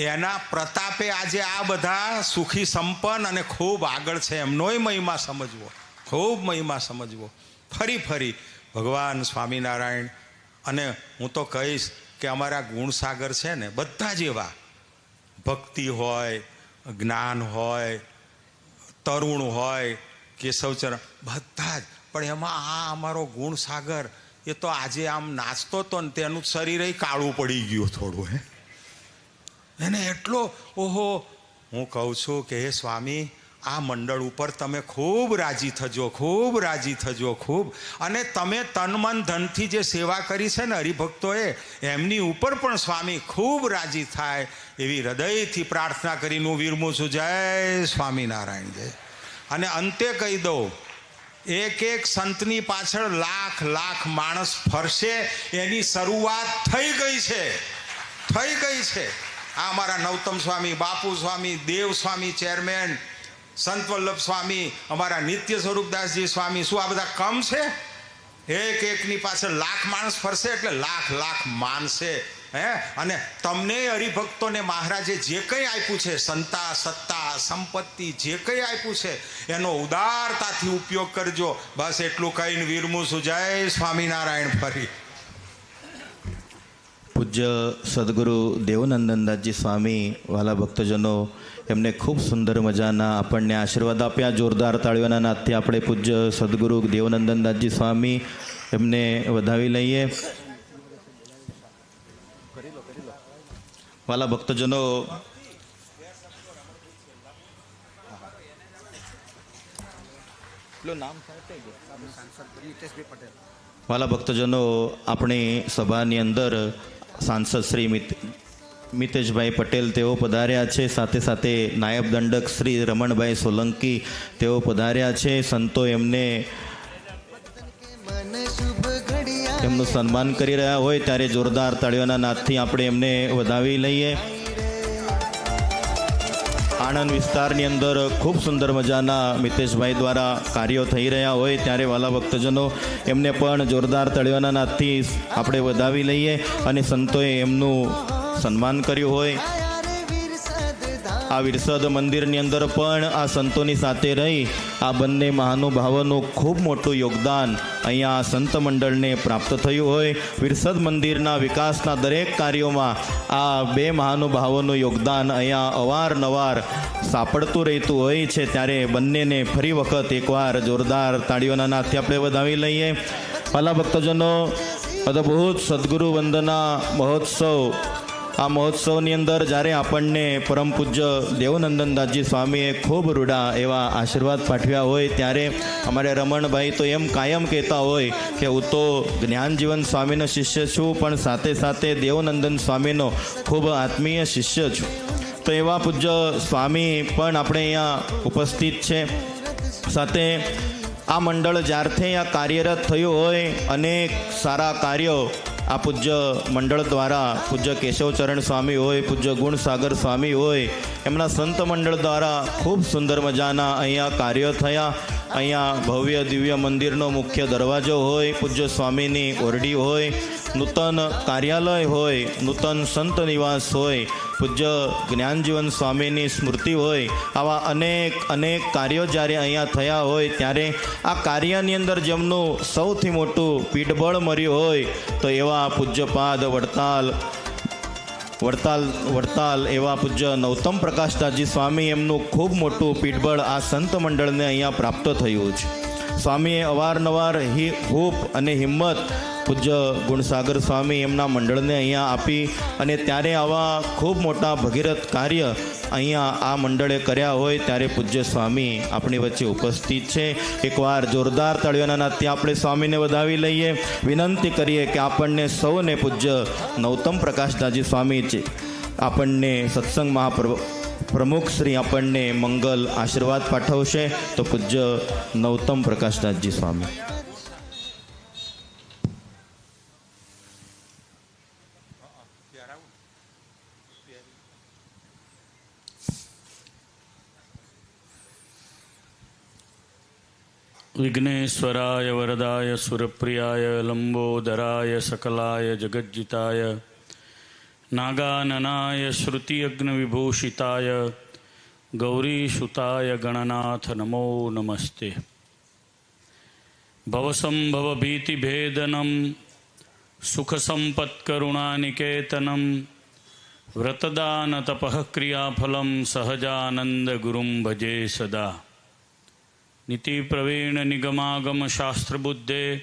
એના પ્રતાપે આજે આ બધા સુખી સંપન્ન અને ખૂબ આગળ છે. એમનોય મહિમા સમજવો, ખૂબ મહિમા સમજવો. ફરી ભગવાન સ્વામિનારાયણ. અને હું તો કહીશ કે અમારા ગુણસાગર છે ને, બધા જ એવા, ભક્તિ હોય, જ્ઞાન હોય, તરુણ હોય, કેશવચરણ, બધા જ. પણ એમાં આ અમારો ગુણસાગર એ તો આજે આમ નાચતો હતો ને તેનું શરીર કાળું પડી ગયું થોડું, એને એટલો ઓહો. હું કહું છું કે હે સ્વામી, આ મંડળ ઉપર તમે ખૂબ રાજી થજો, ખૂબ રાજી થજો, ખૂબ. અને તમે તન મન ધનથી જે સેવા કરી છે ને હરિભક્તોએ, એમની ઉપર પણ સ્વામી ખૂબ રાજી થાય એવી હૃદયથી પ્રાર્થના કરીને હું વિરમું છું. જય સ્વામિનારાયણ, જય. અને અંતે કહી દઉં, એક સંતની પાછળ લાખ માણસ ફરશે, એની શરૂઆત થઈ ગઈ છે. આ અમારા નૌતમ સ્વામી, બાપુ સ્વામી, દેવ સ્વામી ચેરમેન, સંત વલ્લભ સ્વામી, અમારા નિત્ય સ્વરૂપદાસજી સ્વામી, શું આ બધા કમ છે? એકની પાછળ લાખ માણસ ફરશે એટલે લાખ માનશે. અને તમને હરિભક્તોને મહારાજે જે કંઈ આપ્યું છે, સંતા, સત્તા, સંપત્તિ, જે કંઈ આપ્યું છે, એનો ઉદારતાથી ઉપયોગ કરજો. બસ એટલું કહીને વિરમું છું. જય સ્વામિનારાયણ. ફરી પૂજ્ય સદગુરુ દેવનંદનદાસજી સ્વામી, વાલા ભક્તજનો, એમને ખૂબ સુંદર મજાના આપણને આશીર્વાદ આપ્યા. જોરદાર તાળીઓના નાદથી આપણે પૂજ્ય સદગુરુ દેવનંદનદાસજી સ્વામી એમને વધાવી લઈએ. વાલા ભક્તજનો, વાલા ભક્તજનો, આપણી સભાની અંદર સાંસદ શ્રી મિતેશભાઈ પટેલ તેઓ પધાર્યા છે. સાથે સાથે નાયબ દંડક શ્રી રમણભાઈ સોલંકી તેઓ પધાર્યા છે. સંતો એમને मन शुभ घड़िया એમનું સન્માન કરી રહ્યા હોય ત્યારે જોરદાર તાળીઓના નાદથી આપણે એમને વધાવી લઈએ. આણંદ વિસ્તારની અંદર ખૂબ સુંદર મજાના મિતેશભાઈ દ્વારા કાર્યો થઈ રહ્યા હોય ત્યારે વાલા ભક્તજનો એમને પણ જોરદાર તાળીઓના નાદથી આપણે વધાવી લઈએ અને સંતોએ એમનું સન્માન કર્યું હોય. आया रे वीर सदधाम આ વિરસદ મંદિરની અંદર પણ આ સંતોની સાથે રહી આ બંને મહાનુભાવોનું ખૂબ મોટું યોગદાન અહીંયા આ સંત મંડળને પ્રાપ્ત થયું હોય. વિરસદ મંદિરના વિકાસના દરેક કાર્યોમાં આ બે મહાનુભાવોનું યોગદાન અહીંયા અવારનવાર સાંપડતું રહેતું હોય છે ત્યારે બંનેને ફરી વખત એકવાર જોરદાર તાળીઓના નાદથી આપણે વધાવી લઈએ. ભલા ભક્તજનો, અદ્ભુત સદગુરુ વંદના મહોત્સવ, આ મહોત્સવની અંદર જ્યારે આપણને પરમ પૂજ્ય દેવનંદનદાસજી સ્વામીએ ખૂબ રૂડા એવા આશીર્વાદ પાઠવ્યા હોય ત્યારે અમારે રમણભાઈ તો એમ કાયમ કહેતા હોય કે હું તો જ્ઞાનજીવન સ્વામીનો શિષ્ય છું પણ સાથે સાથે દેવનંદન સ્વામીનો ખૂબ આત્મીય શિષ્ય છું. તો એવા પૂજ્ય સ્વામી પણ આપણે અહીંયા ઉપસ્થિત છે. સાથે આ મંડળ જ્યારથી આ કાર્યરત થયું હોય અનેક સારા કાર્યો આ પૂજ્ય મંડળ દ્વારા પૂજ્ય કેશવચરણ સ્વામી હોય, પૂજ્ય ગુણસાગર સ્વામી હોય, એમના સંત મંડળ દ્વારા ખૂબ સુંદર મજાના અહીંયા કાર્યો થયા. અહીંયા ભવ્ય દિવ્ય મંદિરનો મુખ્ય દરવાજો હોય, પૂજ્ય સ્વામીની ઓરડી હોય, નૂતન કાર્યાલય હોય, નૂતન સંત નિવાસ હોય, પૂજ્ય જ્ઞાનજીવન સ્વામીની સ્મૃતિ હોય. આવા અનેક અનેક કાર્યો જ્યારે અહીંયા થયા હોય ત્યારે આ કાર્યની અંદર જેમનું સૌથી મોટું પીઠબળ મળ્યું હોય તો એવા પૂજ્યપાદ વડતાલ એવા પૂજ્ય નૌતમ પ્રકાશદાસજી સ્વામી એમનું ખૂબ મોટું પીઠબળ આ સંત મંડળને અહીંયા પ્રાપ્ત થયું છે. સ્વામીએ અવારનવાર હૂપ અને હિંમત પૂજ્ય ગુણસાગર સ્વામી એમના મંડળને અહીંયા આપી અને ત્યારે આવા ખૂબ મોટા ભગીરથ કાર્ય અહીંયા આ મંડળે કર્યા હોય ત્યારે પૂજ્ય સ્વામી આપણી વચ્ચે ઉપસ્થિત છે. એકવાર જોરદાર તાળીઓના નાદથી આપણે સ્વામીને વધાવી લઈએ. વિનંતી કરીએ કે આપણને સૌને પૂજ્ય નૌતમ પ્રકાશદાસજી સ્વામી છે આપણને સત્સંગ પ્રમુખ શ્રી આપણને મંગલ આશીર્વાદ પાઠવશે. તો પૂજ્ય નૌતમ પ્રકાશદાસજી સ્વામી. विघ्नेश्वराय वरदाय सुरप्रियाय लंबोदराय सकलाय जगज्जिताय नागाननाय श्रुतियज्ञविभूषिताय गौरीसुताय गणनाथ नमो नमस्ते. भवसंभवभीतिभेदनं सुखसम्पत्करुणानिकेतनं व्रतदानतपः क्रियाफलं सहजानन्दगुरुं भजे सदा. नीति प्रवीण निगमागम शास्त्रबुद्धे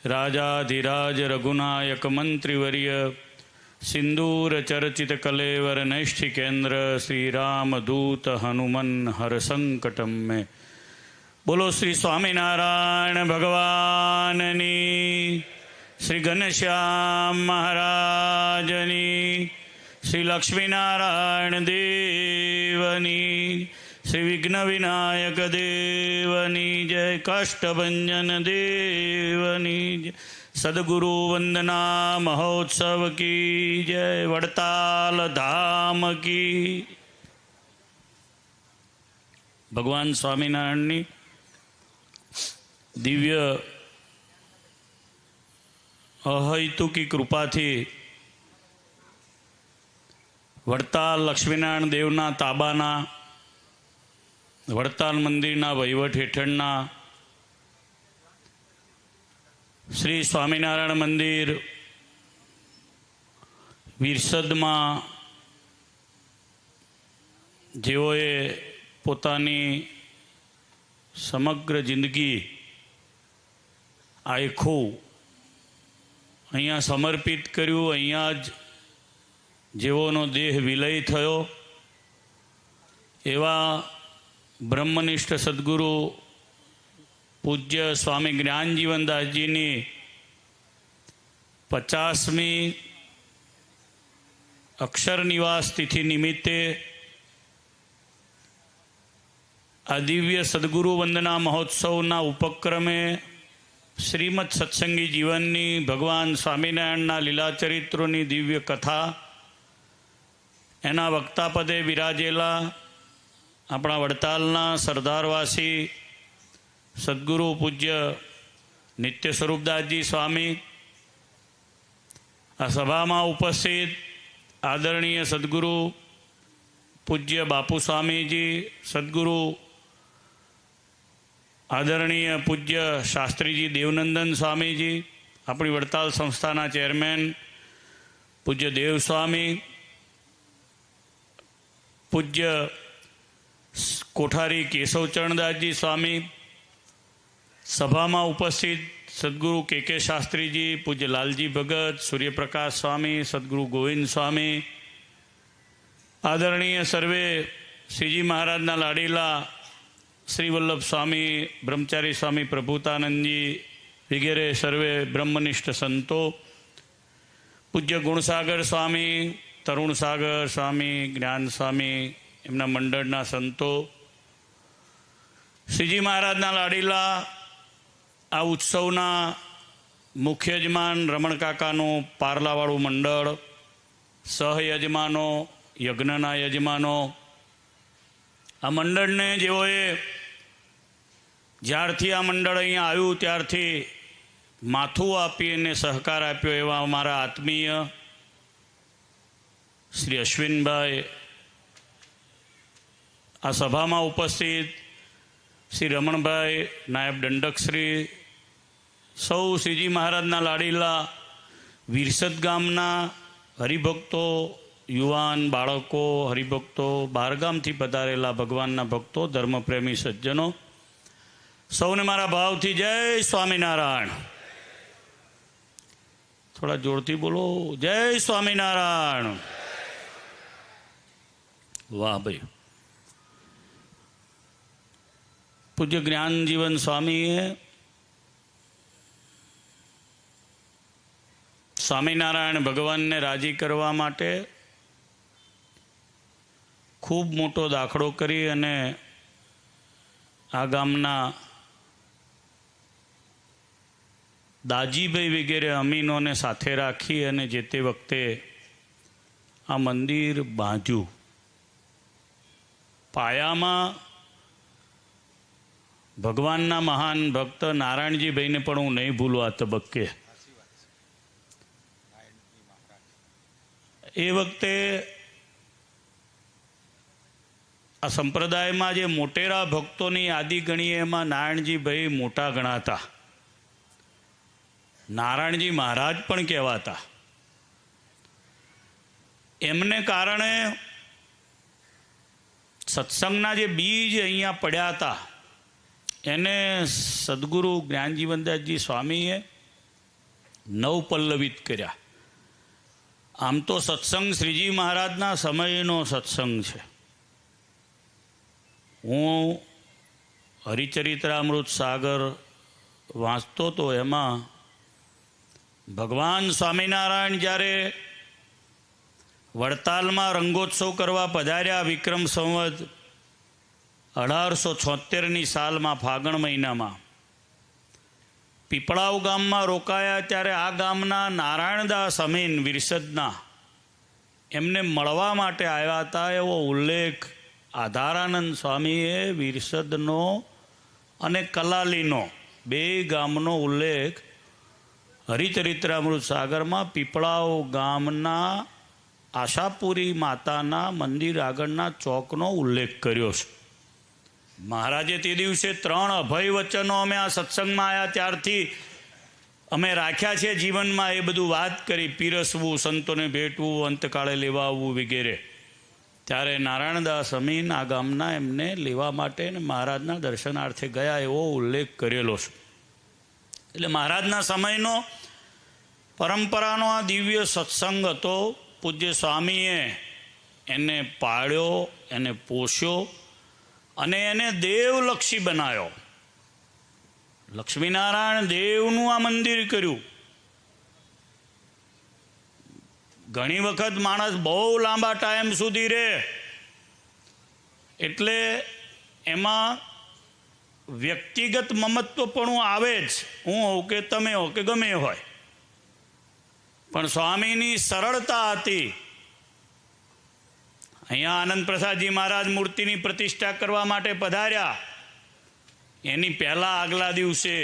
राजाधिराज रघुनायक मंत्रिवर्य सिंदूर चर्चित कलेवर नैष्ठिकेन्द्र श्री रामदूत हनुमन हर संकटम में. बोलो श्री स्वामीनारायण भगवाननी, श्री घनश्याम महाराजनी, श्री लक्ष्मीनारायण देवनी, श्री विघ्न विनायक देवनी जय, काष्ठभंजन देवनी जय, सदगुरु वंदना महोत्सव की जय, वड़ताल धाम की. भगवान स्वामीनारायण दिव्य अहैतुकी कृपा थी वड़ताल लक्ष्मीनारायण देवना ताबाना वड़ताल मंदिरना वहीवट हेठळना श्री स्वामीनारायण मंदिर विरसदमां जेओए पोतानी समग्र जिंदगी आखू अहींया समर्पित कर्युं. अहींया ज जेवोनो देह विलय थयो एवा ब्रह्मनिष्ठ सद्गुरु पूज्य स्वामी ज्ञानजीवनदास जी ने 50મી અક્ષર નિવાસ તિથિ નિમિત્તે આ દિવ્ય સદગુરુ વંદના મહોત્સવના ઉપક્રમે શ્રીમદ સત્સંગી જીવનની ભગવાન સ્વામિનારાયણના લીલા ચરિત્રોની દિવ્ય કથા એના વક્તાપદે બિરાજેલા આપણા વડતાલના સરદારવાસી સદગુરુ પૂજ્ય નિત્ય સ્વરૂપદાસજી સ્વામી, આ સભામાં ઉપસ્થિત આદરણીય સદગુરુ પૂજ્ય બાપુ સ્વામીજી, સદગુરુ આદરણીય પૂજ્ય શાસ્ત્રીજી દેવનંદન સ્વામીજી, આપણી વડતાલ સંસ્થાના ચેરમેન પૂજ્ય દેવ સ્વામી, પૂજ્ય કોઠારી કેશવચરણદાસજી સ્વામી, સભામાં ઉપસ્થિત સદગુરુ કે શાસ્ત્રીજી, પૂજ્ય લાલજી ભગત, સૂર્યપ્રકાશ સ્વામી, સદગુરુ ગોવિંદ સ્વામી, આદરણીય સર્વે શ્રીજી મહારાજના લાડીલા શ્રી વલ્લભ સ્વામી, બ્રહ્મચારી સ્વામી પ્રભુતાનંદજી વગેરે સર્વે બ્રહ્મનિષ્ઠ સંતો, પૂજ્ય ગુણસાગર સ્વામી, તરુણ સાગર સ્વામી, જ્ઞાન સ્વામી, એમના મંડળના સંતો, શ્રીજી મહારાજના લાડીલા આ ઉત્સવના મુખ્ય યજમાન રમણકાકાનું પારલાવાળું મંડળ, સહયજમાનો, યજ્ઞના યજમાનો, આ મંડળને જેઓએ જ્યારથી આ મંડળ અહીંયા આવ્યું ત્યારથી માથું આપી અને સહકાર આપ્યો એવા અમારા આત્મીય શ્રી અશ્વિનભાઈ, આ સભામાં ઉપસ્થિત શ્રી રમણભાઈ, નાયબ દંડકશ્રી, સૌ શ્રીજી મહારાજના લાડીલા વિરસદ ગામના હરિભક્તો, યુવાન, બાળકો, હરિભક્તો, બહારગામથી પધારેલા ભગવાનના ભક્તો, ધર્મપ્રેમી સજ્જનો, સૌને મારા ભાવથી જય સ્વામિનારાયણ. થોડા જોરથી બોલો, જય સ્વામિનારાયણ. વાહ ભાઈ. પૂજ્ય જ્ઞાનજીવન સ્વામીએ સ્વામિનારાયણ ભગવાનને રાજી કરવા માટે ખૂબ મોટો દાખલો કરી અને આ ગામના દાજીભાઈ વગેરે અમીનોને સાથે રાખી અને જે તે વખતે આ મંદિર બાંધ્યું. પાયામાં ભગવાનના મહાન ભક્ત નારાયણજીભાઈને પણ હું નહીં ભૂલું. આ તબક્કે એ વખતે આ સંપ્રદાયમાં જે મોટેરા ભક્તોની યાદી ગણીએ એમાં નારાયણજીભાઈ મોટા ગણાતા. નારાયણજી મહારાજ પણ કહેવાતા. એમને કારણે સત્સંગના જે બીજ અહીંયા પડ્યા હતા એને સદગુરુ જ્ઞાનજીવનદાસજી સ્વામીએ નવપલ્લવિત કર્યા. આમ તો સત્સંગ શ્રીજી મહારાજના સમયનો સત્સંગ છે. હું હરિચરિત્રામૃત સાગર વાંચતો તો એમાં ભગવાન સ્વામિનારાયણ જ્યારે વડતાલમાં રંગોત્સવ કરવા પધાર્યા વિક્રમ સંવત 1876ની સાલમાં ફાગણ મહિનામાં પીપળાવ ગામમાં રોકાયા ત્યારે આ ગામના નારાયણદાસ અમીન વિરસદના એમને મળવા માટે આવ્યા હતા. એવો ઉલ્લેખ આધારાનંદ સ્વામીએ વિરસદનો અને કલાલીનો બે ગામનો ઉલ્લેખ હરિચરિત્રામૃત સાગરમાં પીપળાવ ગામના આશાપુરી માતાના મંદિર આગળના ચોકનો ઉલ્લેખ કર્યો છે. મહારાજે તે દિવસે 3 અભય વચનો અમે આ સત્સંગમાં આવ્યા ત્યારથી અમે રાખ્યા છે જીવનમાં. એ બધું વાત કરી, પીરસવું, સંતોને ભેટવું, અંતકાળે લેવા આવવું વગેરે. ત્યારે નારાયણદાસ અમીન આ ગામના એમને લેવા માટે ને મહારાજના દર્શનાર્થે ગયા એવો ઉલ્લેખ કરેલો છે. એટલે મહારાજના સમયનો પરંપરાનો આ દિવ્ય સત્સંગ હતો. પૂજ્ય સ્વામીએ એને પાળ્યો, એને પોષ્યો અને એને દેવલક્ષી બનાવ્યો. લક્ષ્મીનારાયણ દેવનું આ મંદિર કર્યું. ઘણી વખત માણસ બહુ લાંબા ટાઈમ સુધી રહે એટલે એમાં વ્યક્તિગત મમત્વપણું આવે જ, હું હોઉં કે તમે હો કે ગમે હોય. પણ સ્વામીની સરળતા હતી. અહીંયા આનંદ પ્રસાદજી મહારાજ મૂર્તિની પ્રતિષ્ઠા કરવા માટે પધાર્યા. એની પહેલા આગલા દિવસે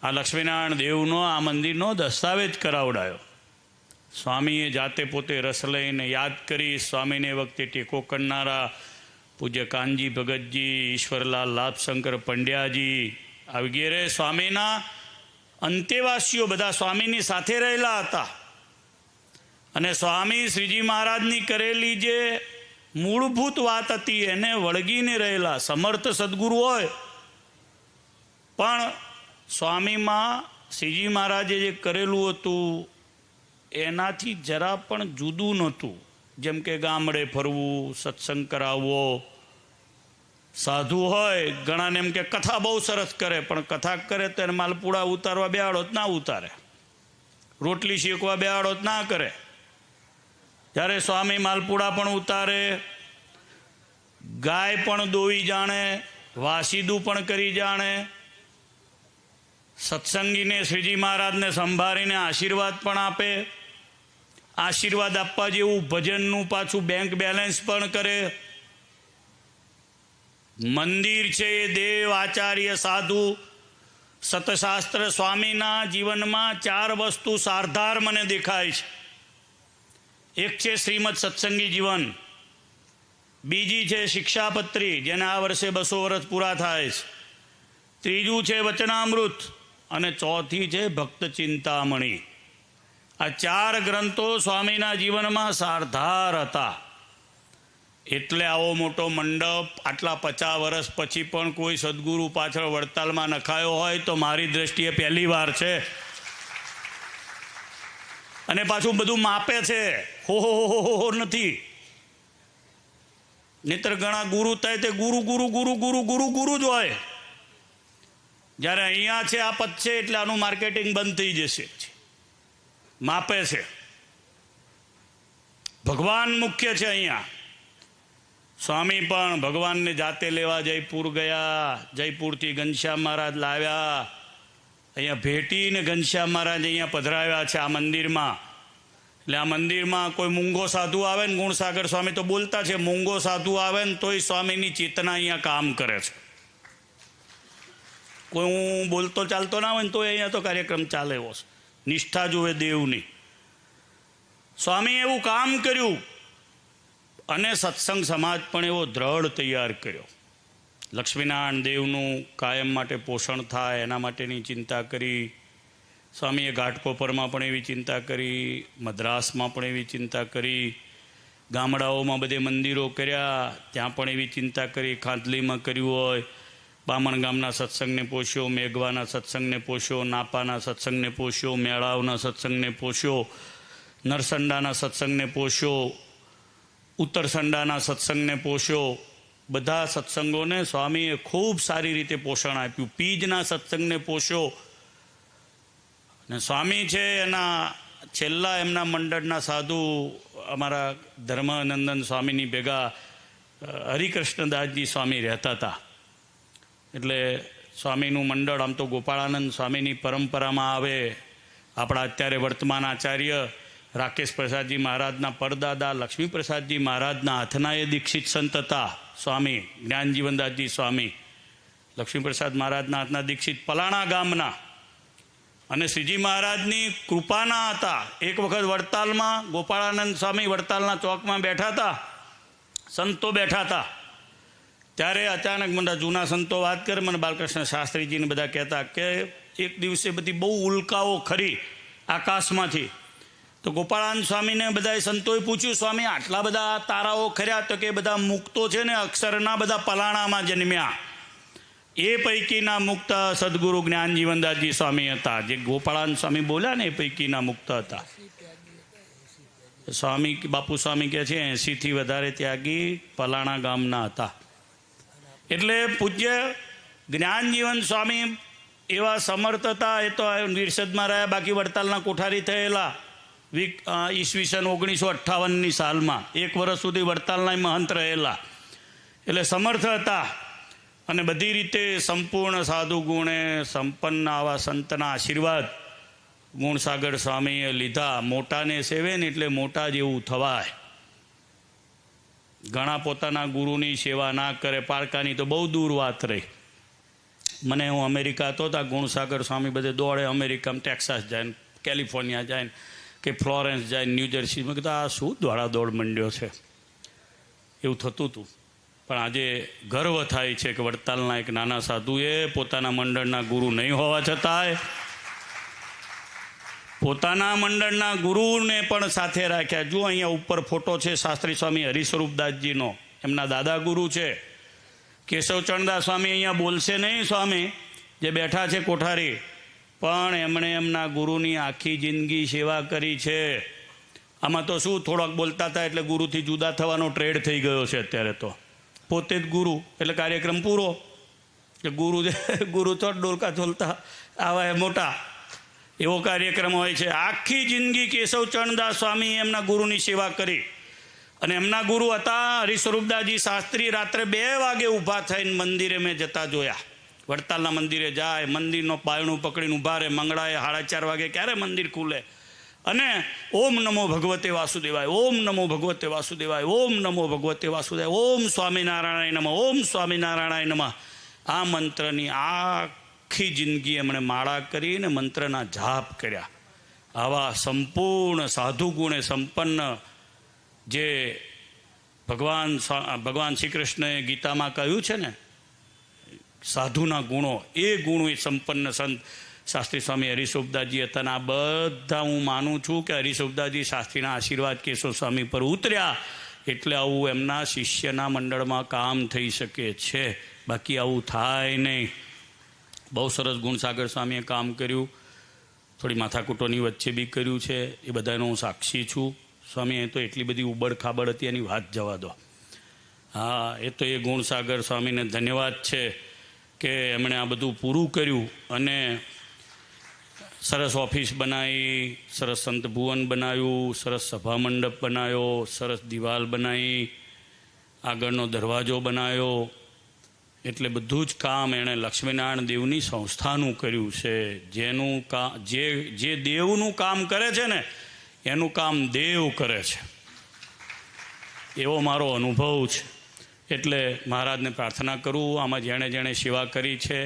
આ લક્ષ્મીનારાયણ દેવનો આ મંદિરનો દસ્તાવેજ કરાવડાયો. સ્વામીએ જાતે પોતે રસ લઈને યાદ કરી. સ્વામીને વખતે ટેકો કરનારા પૂજ્ય કાનજી ભગતજી, ઈશ્વરલાલ લાભશંકર પંડ્યાજી આ વગેરે સ્વામીના અંતેવાસીઓ બધા સ્વામીની સાથે રહેલા હતા. અને સ્વામી શ્રીજી મહારાજની કરેલી જે મૂળભૂત વાત હતી એને વળગીને રહેલા. સમર્થ સદગુરુ હોય પણ સ્વામીમાં શ્રીજી મહારાજે જે કરેલું હતું એનાથી જરા પણ જુદું નહોતું. જેમ કે ગામડે ફરવું, સત્સંગ કરાવવો. સાધુ હોય ઘણાને એમ કે કથા બહુ સરસ કરે, પણ કથા કરે તો એને માલપુડા ઉતારવા બેહાડો જ ના ઉતારે, રોટલી શેકવા બેહાડો જ ના કરે. જ્યારે સ્વામી માલપુડા પણ ઉતારે, ગાય પણ દોવી જાણે, વાસીદું પણ કરી જાણે, સત્સંગીને શ્રીજી મહારાજને સંભાળીને આશીર્વાદ પણ આપે. આશીર્વાદ આપવા જેવું ભજનનું પાછું બેંક બેલેન્સ પણ કરે. મંદિર છે એ દેવ, આચાર્ય, સાધુ, સતશાસ્ત્ર. સ્વામીના જીવનમાં 4 વસ્તુ સારધાર મને દેખાય છે. એક છે શ્રીમદ સત્સંગી જીવન, બીજી છે શિક્ષાપત્રી જેને આ વર્ષે 200 વર્ષ પૂરા થાય છે, ત્રીજું છે વચનામૃત અને ચોથી છે ભક્ત ચિંતામણી. આ 4 ગ્રંથો સ્વામીના જીવનમાં સારધાર હતા. એટલે આવો મોટો મંડપ આટલા 50 વર્ષ પછી પણ કોઈ સદગુરુ પાછળ વડતાલમાં નખાયો હોય તો મારી દ્રષ્ટિએ પહેલી વાર છે. અને પાછું બધું માપે છે, હો નથી. નહીતર ઘણા ગુરુ થાય તે ગુરુ ગુરુ ગુરુ ગુરુ ગુરુ ગુરુ જ હોય. જ્યારે અહીંયા છે આ પદ છે એટલે આનું માર્કેટિંગ બંધ થઈ જશે. માપે છે. ભગવાન મુખ્ય છે અહીંયા. સ્વામી પણ ભગવાનને જાતે લેવા જયપુર ગયા. જયપુરથી ઘનશ્યામ મહારાજ લાવ્યા. અહીંયા ભેટીને ઘનશ્યામ મહારાજ અહીંયા પધરાવ્યા છે આ મંદિરમાં. એટલે આ મંદિરમાં કોઈ મૂંગો સાધુ આવે ને, ગુણસાગર સ્વામી તો બોલતા છે, મૂંગો સાધુ આવે ને તોય સ્વામીની ચેતના અહીંયા કામ કરે છે. કોઈ હું બોલતો ચાલતો ના હોય ને તોય અહીંયા તો કાર્યક્રમ ચાલે એવો છે. નિષ્ઠા જુએ દેવની. સ્વામી એવું કામ કર્યું અને સત્સંગ સમાજ પણ એવો દ્રઢ તૈયાર કર્યો. લક્ષ્મીનારાયણ દેવનું કાયમ માટે પોષણ થાય એના માટેની ચિંતા કરી. સ્વામીએ ઘાટકોપરમાં પણ એવી ચિંતા કરી, મદ્રાસમાં પણ એવી ચિંતા કરી, ગામડાઓમાં બધે મંદિરો કર્યા ત્યાં પણ એવી ચિંતા કરી. ખાંતલીમાં કર્યું હોય, બામણ ગામના સત્સંગને પોષ્યો, મેઘવાના સત્સંગને પોષ્યો, નાપાના સત્સંગને પોષ્યો, મેળાવના સત્સંગને પોષ્યો, નરસંડાના સત્સંગને પોષ્યો, ઉત્તરસંડાના સત્સંગને પોષ્યો. બધા સત્સંગોને સ્વામીએ ખૂબ સારી રીતે પોષણ આપ્યું. પીજના સત્સંગને પોષ્યો. અને સ્વામી છે એના છેલ્લા એમના મંડળના સાધુ અમારા ધર્માનંદન સ્વામીની ભેગા હરિકૃષ્ણદાસજી સ્વામી રહેતા હતા. એટલે સ્વામીનું મંડળ આમ તો ગોપાળાનંદ સ્વામીની પરંપરામાં આવે. આપણા અત્યારે વર્તમાન આચાર્ય રાકેશ પ્રસાદજી મહારાજના પરદાદા લક્ષ્મી પ્રસાદજી મહારાજના હાથના એ દીક્ષિત સંત હતા સ્વામી જ્ઞાનજીવનદાસજી સ્વામી. લક્ષ્મી પ્રસાદ મહારાજના હાથના દીક્ષિત પલાણા ગામના અને શ્રીજી મહારાજની કૃપાના હતા. એક વખત વડતાલમાં ગોપાળાનંદ સ્વામી વડતાલના ચોકમાં બેઠા હતા, સંતો બેઠા હતા. ત્યારે અચાનક બધા જૂના સંતો વાત કરે, મને બાલકૃષ્ણ શાસ્ત્રીજીને બધા કહેતા કે એક દિવસે બધી બહુ ઉલ્કાઓ ખરી આકાશમાંથી. તો ગોપાળાનંદ સ્વામીને બધા સંતોએ પૂછ્યું, સ્વામી આટલા બધા તારાઓ ખર્યા? તો કે બધા મુક્તો છે ને અક્ષરના બધા પલાણામાં જન્મ્યા. એ પૈકીના મુક્ત સદગુરુ જ્ઞાનજીવનદાસજી સ્વામી હતા. જે ગોપાળાનંદ સ્વામી બોલ્યા ને એ પૈકીના મુક્ત હતા. સ્વામી બાપુ સ્વામી કહે છે 80થી વધારે ત્યાગી પલાણા ગામના હતા. એટલે પૂજ્ય જ્ઞાનજીવન સ્વામી એવા સમર્થ હતા. એ તો નિર્ષદમાં રહ્યા, બાકી વડતાલના કોઠારી થયેલા. ઈસવીસન 1958ની સાલમાં 1 વર્ષ સુધી વડતાલના મહંત રહેલા, એટલે સમર્થ હતા અને બધી રીતે સંપૂર્ણ સાધુ ગુણે સંપન્ન આવા સંતના આશીર્વાદ ગુણસાગર સ્વામીએ લીધા. મોટાને સેવે ને એટલે મોટા જેવું થવાય. ઘણા પોતાના ગુરુની સેવા ના કરે, પારકાની તો બહુ દૂર વાત રહી. મને હું અમેરિકા હતો ત્યાં ગુણસાગર સ્વામી બધે દોડે, અમેરિકામાં ટેક્સાસ જાય ને કેલિફોર્નિયા જાય ને કે ફ્લોરેન્સ જાય ન્યૂ જર્સી. મેં કીધું આ શું દોડા દોડ મંડ્યો છે, એવું થતું હતું. પણ આજે ગર્વ થાય છે કે વડતાલના એક નાના સાધુએ પોતાના મંડળના ગુરુ નહીં હોવા છતાંય પોતાના મંડળના ગુરુને પણ સાથે રાખ્યા. જો અહીંયા ઉપર ફોટો છે શાસ્ત્રી સ્વામી હરિસ્વરૂપદાસજીનો, એમના દાદા ગુરુ છે. કેશવચરણદાસ સ્વામી અહીંયા બોલશે નહીં, સ્વામી જે બેઠા છે કોઠારી, પણ એમણે એમના ગુરુની આખી જિંદગી સેવા કરી છે. આમાં તો શું થોડોક બોલતા હતા એટલે ગુરુથી જુદા થવાનો ટ્રેડ થઈ ગયો છે અત્યારે તો. પોતે જ ગુરુ એટલે કાર્યક્રમ પૂરો. કે ગુરુ તો ડોલકા ઝોલતા આવા મોટા એવો કાર્યક્રમ હોય છે. આખી જિંદગી કેશવચરણદાસ સ્વામી એમના ગુરુની સેવા કરી અને એમના ગુરુ હતા હરિસ્વરૂપદાસજી શાસ્ત્રી. રાત્રે 2 વાગે ઊભા થઈને મંદિરે મેં જતા જોયા. વડતાલના મંદિરે જાય, મંદિરનો પાયણું પકડીને ઊભા રહે. મંગળાએ 4:30 વાગે ક્યારે મંદિર ખુલે અને ઓમ નમો ભગવતે વાસુદેવાય, ઓમ નમો ભગવતે વાસુદેવાય, ઓમ નમો ભગવતે વાસુદેવાય, ઓમ સ્વામિનારાયણ નમઃ, ઓમ સ્વામિનારાયણ નમઃ. આ મંત્રની આખી જિંદગી એમણે માળા કરીને મંત્રના જાપ કર્યા. આવા સંપૂર્ણ સાધુ ગુણે સંપન્ન જે ભગવાન શ્રી કૃષ્ણએ ગીતામાં કહ્યું છે ને સાધુના ગુણો, એ ગુણો એ સંપન્ન સંત શાસ્ત્રી સ્વામી હરિસ્વરૂપદાસજી હતા. અને આ બધા હું માનું છું કે હરિસ્વરૂપદાસજી શાસ્ત્રીના આશીર્વાદ કેશવ સ્વામી પર ઉતર્યા એટલે આવું એમના શિષ્યના મંડળમાં કામ થઈ શકે છે, બાકી આવું થાય નહીં. બહુ સરસ ગુણસાગર સ્વામીએ કામ કર્યું, થોડી માથાકૂટોની વચ્ચે બી કર્યું છે, એ બધાનો હું સાક્ષી છું. સ્વામી તો એટલી બધી ઉબડ ખાબડ હતી એની વાત જવા દો. હા, એ તો એ ગુણસાગર સ્વામીને ધન્યવાદ છે કે એમણે આ બધું પૂરું કર્યું અને સરસ ઓફિસ બનાવી, સરસ સંત ભુવન બનાવ્યું, સરસ સભા મંડપ બનાવ્યો, સરસ દિવાલ બનાવી, આગળનો દરવાજો બનાવ્યો. એટલે બધું જ કામ એણે લક્ષ્મીનારાયણ દેવની સંસ્થાનું કર્યું છે. જેનું કામ જે દેવનું કામ કરે છે ને એનું કામ દેવ કરે છે, એવો મારો અનુભવ છે. એટલે મહારાજને પ્રાર્થના કરું, આમાં જેણે જેણે સેવા કરી છે,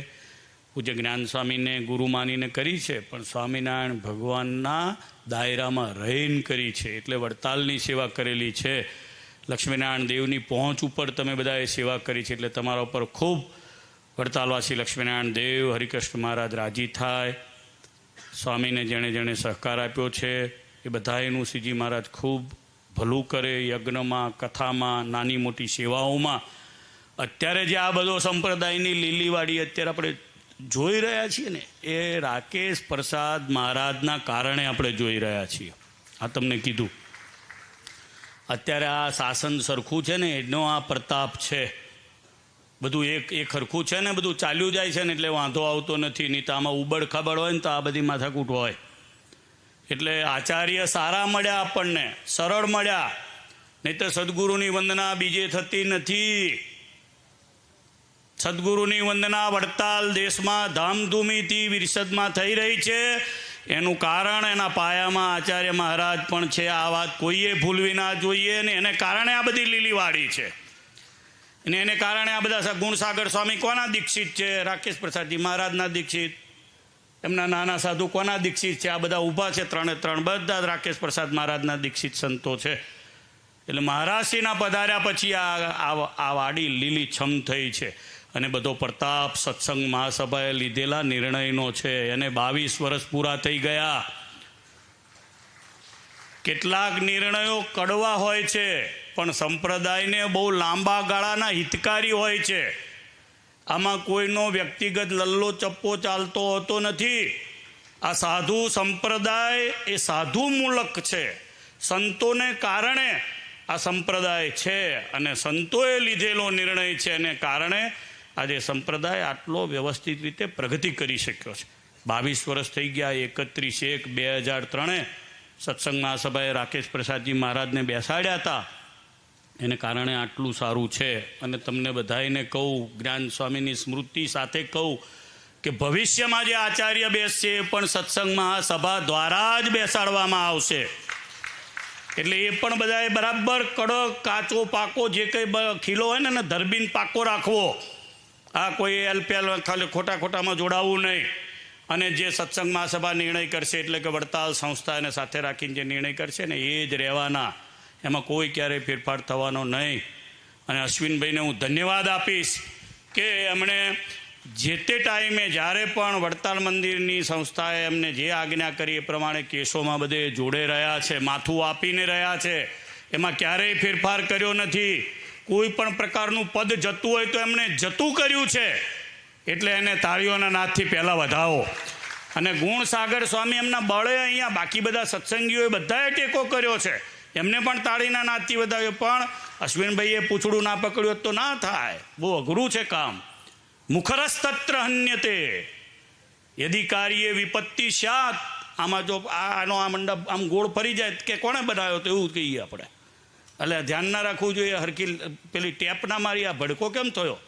પૂજ્ય જ્ઞાન સ્વામીને ગુરુ માનીને કરી છે, પણ સ્વામિનારાયણ ભગવાનના દાયરામાં રહીને કરી છે, એટલે વડતાલની સેવા કરેલી છે. લક્ષ્મીનારાયણ દેવની પહોંચ ઉપર તમે બધાએ સેવા કરી છે, એટલે તમારા ઉપર ખૂબ વડતાલવાસી લક્ષ્મીનારાયણ દેવ હરિકૃષ્ણ મહારાજ રાજી થાય. સ્વામીને જેણે જેણે સહકાર આપ્યો છે એ બધાએનું શ્રીજી મહારાજ ખૂબ ભલું કરે. યજ્ઞમાં, કથામાં, નાની મોટી સેવાઓમાં. અત્યારે જે આ બધો સંપ્રદાયની લીલીવાડી અત્યારે આપણે જોઈ રહ્યા છીએ ને, એ રાકેશ પ્રસાદ મહારાજના કારણે આપણે જોઈ રહ્યા છીએ. આ તમને કીધું. અત્યારે આ શાસન સરખું છે ને એનો આ પ્રતાપ છે. બધું એક સરખું છે ને, બધું ચાલ્યું જાય છે ને એટલે વાંધો આવતો નથી. નહીં તો આમાં ઉબડ ખાબડ હોય ને તો આ બધી માથાકૂટ હોય. એટલે આચાર્ય સારા મળ્યા, આપણને સરળ મળ્યા. નહીં તો સદગુરુની વંદના બીજે થતી નથી. સદગુરુની વંદના વડતાલ દેશમાં ધામધૂમીથી વિરસદમાં થઈ રહી છે. એનું કારણ એના પાયામાં આચાર્ય મહારાજ પણ છે. આ વાત કોઈએ ભૂલવી ના જોઈએ ને એને કારણે આ બધી લીલીવાડી છે. અને એને કારણે આ બધા ગુણસાગર સ્વામી કોના દીક્ષિત છે? રાકેશ પ્રસાદજી મહારાજના દીક્ષિત. એમના નાના સાધુ કોના દીક્ષિત છે? આ બધા ઊભા છે 3 બધા રાકેશ પ્રસાદ મહારાજના દીક્ષિત સંતો છે. એટલે મહારાજશ્રીના પધાર્યા પછી આ વાડી લીલીછમ થઈ છે. અને બધો પ્રતાપ સત્સંગ મહાસભાએ લીધેલા નિર્ણયનો છે. એને 22 વર્ષ પૂરા થઈ ગયા. કેટલાક નિર્ણયો કડવા હોય છે પણ સંપ્રદાયને બહુ લાંબા ગાળાના હિતકારી હોય છે. આમાં કોઈનો વ્યક્તિગત લલ્લો ચપ્પો ચાલતો હોતો નથી. આ સાધુ સંપ્રદાય એ સાધુ મૂલક છે. સંતોને કારણે આ સંપ્રદાય છે અને સંતોએ લીધેલો નિર્ણય છે એને કારણે આજે સંપ્રદાય આટલો વ્યવસ્થિત રીતે પ્રગતિ કરી શક્યો છે. 22 વર્ષ થઈ ગયા. 31/1/2003 સત્સંગ મહાસભાએ રાકેશ પ્રસાદજી મહારાજને બેસાડ્યા હતા, એને કારણે આટલું સારું છે. અને તમને બધાને કહું, જ્ઞાન સ્વામીની સ્મૃતિ સાથે કહું કે ભવિષ્યમાં જે આચાર્ય બેસશે એ પણ સત્સંગ મહાસભા દ્વારા જ બેસાડવામાં આવશે. એટલે એ પણ બધાએ બરાબર કડક કાચો પાકો જે કંઈ ખીલો હોય ને એને ધરબીન પાકો રાખવો. આ કોઈ એલપીએલ ખાલી ખોટામાં જોડાવવું નહીં. અને જે સત્સંગ મહાસભા નિર્ણય કરશે એટલે કે વડતાલ સંસ્થા એને સાથે રાખીને જે નિર્ણય કરશે ને એ જ રહેવાના, એમાં કોઈ ક્યારેય ફેરફાર થવાનો નહીં. અને અશ્વિનભાઈને હું ધન્યવાદ આપીશ કે એમણે જે તે ટાઈમે જ્યારે પણ વડતાલ મંદિરની સંસ્થાએ એમને જે આજ્ઞા કરી એ પ્રમાણે કેસોમાં બધે જોડે રહ્યા છે, માથું આપીને રહ્યા છે, એમાં ક્યારેય ફેરફાર કર્યો નથી. કોઈ પણ પ્રકારનું પદ જતું હોય તો એમણે જતું કર્યું છે. એટલે એને તાળીઓના નાદથી પહેલાં વધાવો. અને ગુણસાગર સ્વામી એમના બળે અહીંયા બાકી બધા સત્સંગીઓએ બધાએ ટેકો કર્યો છે, એમને પણ તાળીના નાદથી વધાવ્યો. પણ અશ્વિનભાઈએ પૂછડું ના પકડ્યું તો ના થાય, બહુ અઘરું છે કામ. મુખરસ્તત્ર હન્યતે યદિ કાર્ય વિપત્તિ સ્યાત. આમાં જો આનો આ મંડપ આમ ગોળ ફરી જાય કે કોણે બનાવ્યો તો એવું કહીએ આપણે. એટલે ધ્યાન ના રાખવું જોઈએ, હરખી પેલી ટેપ ના મારી આ ભડકો કેમ થયો.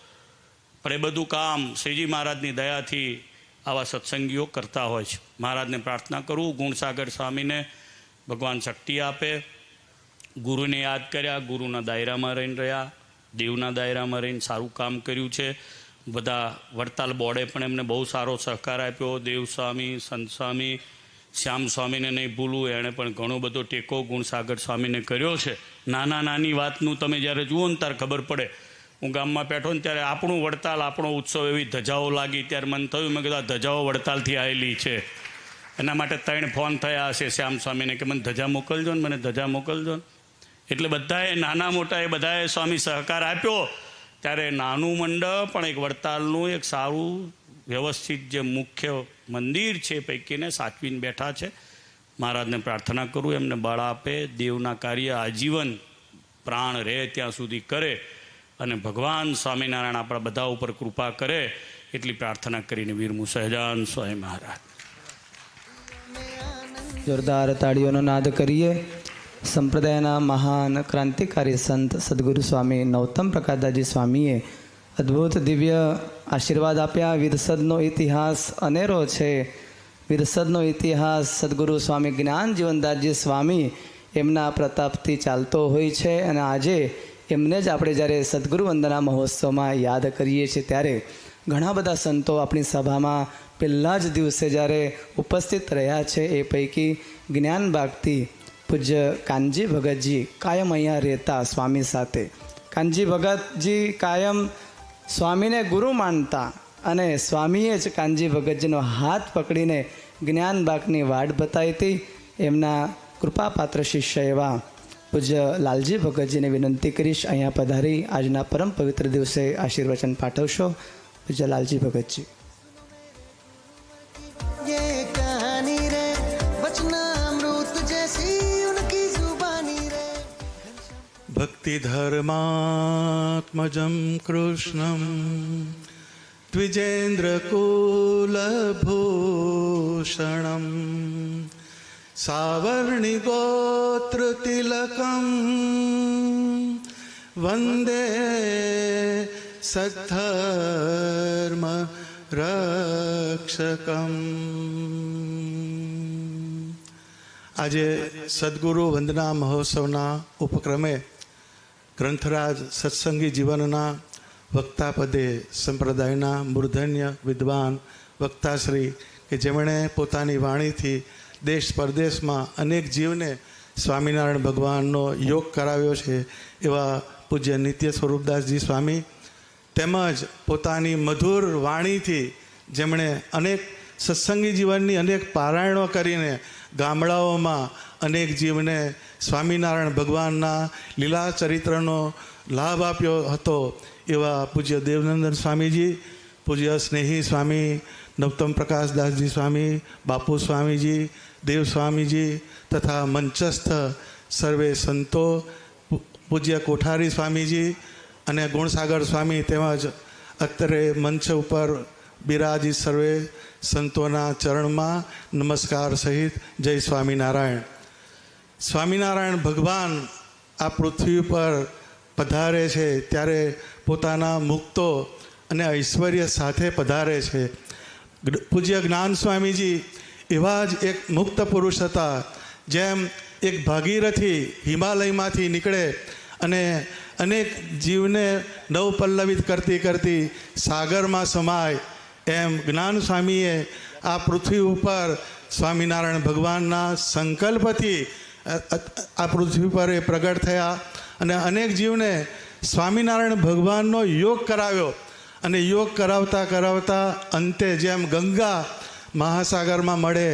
પણ એ બધું કામ શ્રીજી મહારાજની દયાથી આવા સત્સંગીઓ કરતા હોય છે. મહારાજને પ્રાર્થના કરું ગુણસાગર સ્વામીને ભગવાન શક્તિ આપે. ગુરુને યાદ કર્યા, ગુરુના દાયરામાં રહીને રહ્યા, દેવના દાયરામાં રહીને સારું કામ કર્યું છે. બધા વડતાલ બોર્ડે પણ એમને બહુ સારો સહકાર આપ્યો. દેવ સ્વામી, સંત સ્વામી, શ્યામ સ્વામીને નહીં ભૂલું, એણે પણ ઘણો બધો ટેકો ગુણસાગર સ્વામીને કર્યો છે. નાની વાતનું તમે જ્યારે જુઓ ને ત્યારે ખબર પડે. હું ગામમાં બેઠો ને ત્યારે આપણું વડતાલ, આપણો ઉત્સવ એવી ધજાઓ લાગી, ત્યારે મને થયું, મેં કીધું આ ધજાઓ વડતાલથી આવેલી છે. એના માટે 3 ફોન થયા હશે શ્યામ સ્વામીને કે મને ધજા મોકલજો ને, મને ધજા મોકલજો ને. એટલે બધાએ નાના મોટા એ બધાએ સ્વામી સહકાર આપ્યો. ત્યારે નાનું મંડપ પણ એક વડતાલનું એક સારું વ્યવસ્થિત જે મુખ્ય મંદિર છે પૈકીને સાચવીને બેઠા છે. મહારાજને પ્રાર્થના કરું એમને બળ આપે, દેવના કાર્ય આજીવન પ્રાણ રહે ત્યાં સુધી કરે, અને ભગવાન સ્વામિનારાયણ આપણા બધા ઉપર કૃપા કરે એટલી પ્રાર્થના કરીને વીરમુ સહજાન સ્વામી મહારાજ. જોરદાર તાળીઓનો નાદ કરીએ. સંપ્રદાયના મહાન ક્રાંતિકારી સંત સદગુરુ સ્વામી નૌતમ પ્રકાશદાસજી સ્વામીએ અદ્ભુત દિવ્ય આશીર્વાદ આપ્યા. વિરસદનો ઇતિહાસ અનેરો છે. વિરસદનો ઇતિહાસ સદગુરુ સ્વામી જ્ઞાન જીવનદાસજી સ્વામી એમના પ્રતાપથી ચાલતો હોય છે. અને આજે એમને જ આપણે જ્યારે સદગુરુ વંદના મહોત્સવમાં યાદ કરીએ છીએ ત્યારે ઘણા બધા સંતો આપણી સભામાં પહેલા જ દિવસે જ્યારે ઉપસ્થિત રહ્યા છે એ પૈકી જ્ઞાનબાગથી પૂજ્ય કાનજી ભગતજી કાયમ અહીંયા રહેતા સ્વામી સાથે. કાનજી ભગતજી કાયમ સ્વામીને ગુરુ માનતા અને સ્વામીએ જ કાનજી ભગતજીનો હાથ પકડીને જ્ઞાનબાગની વાટ બતાવી હતી. એમના કૃપાપાત્ર શિષ્ય એવા પૂજ્ય લાલજી ભગતજીને વિનંતી કરીશ અહીંયા પધારી આજના પરમ પવિત્ર દિવસે આશીર્વચન પાઠવશો. પૂજ્ય લાલજી ભગતજી. ये कहानी रे बचना अमृत जैसी उनकी जुबानी रे. ભક્તિ ધર્માત્મજમ કૃષ્ણમ દ્વિજેન્દ્ર કુલભૂષણમ સાવર્ણિ ગોત્ર તિલકમ વંદે સદ્ધર્મ રક્ષકમ. આજે સદગુરુ વંદના મહોત્સવના ઉપક્રમે ગ્રંથરાજ સત્સંગી જીવનના વક્તાપદે સંપ્રદાયના મૂર્ધન્ય વિદ્વાન વક્તાશ્રી કે જેમણે પોતાની વાણીથી દેશ પરદેશમાં અનેક જીવને સ્વામિનારાયણ ભગવાનનો યોગ કરાવ્યો છે એવા પૂજ્ય નિત્ય સ્વરૂપદાસજી સ્વામી, તેમજ પોતાની મધુર વાણીથી જેમણે અનેક સત્સંગી જીવનની અનેક પારાયણો કરીને ગામડાઓમાં અનેક જીવને સ્વામિનારાયણ ભગવાનના લીલા ચરિત્રનો લાભ આપ્યો હતો એવા પૂજ્ય દેવનંદન સ્વામીજી, પૂજ્ય સ્નેહી સ્વામી નવતમ પ્રકાશદાસજી સ્વામી, બાપુ સ્વામીજી, દેવ સ્વામીજી તથા મંચસ્થ સર્વે સંતો, પૂજ્ય કોઠારી સ્વામીજી અને ગુણસાગર સ્વામી, તેમજ અત્રે મંચ ઉપર બિરાજી સર્વે સંતોના ચરણમાં નમસ્કાર સહિત જય સ્વામિનારાયણ. સ્વામિનારાયણ ભગવાન આ પૃથ્વી પર પધારે છે ત્યારે પોતાના મુક્તો અને ઐશ્વર્ય સાથે પધારે છે. પૂજ્ય જ્ઞાન સ્વામીજી એવા જ એક મુક્ત પુરુષ હતા. જેમ એક ભાગીરથી હિમાલયમાંથી નીકળે અને અનેક જીવને નવપલ્લવિત કરતી કરતી સાગરમાં સમાય, એમ જ્ઞાન સ્વામીએ આ પૃથ્વી ઉપર સ્વામિનારાયણ ભગવાનના સંકલ્પથી આ પૃથ્વી પર એ પ્રગટ થયા અને અનેક જીવને સ્વામિનારાયણ ભગવાનનો યોગ કરાવ્યો. અને યોગ કરાવતા કરાવતા અંતે જેમ ગંગા મહાસાગરમાં મળે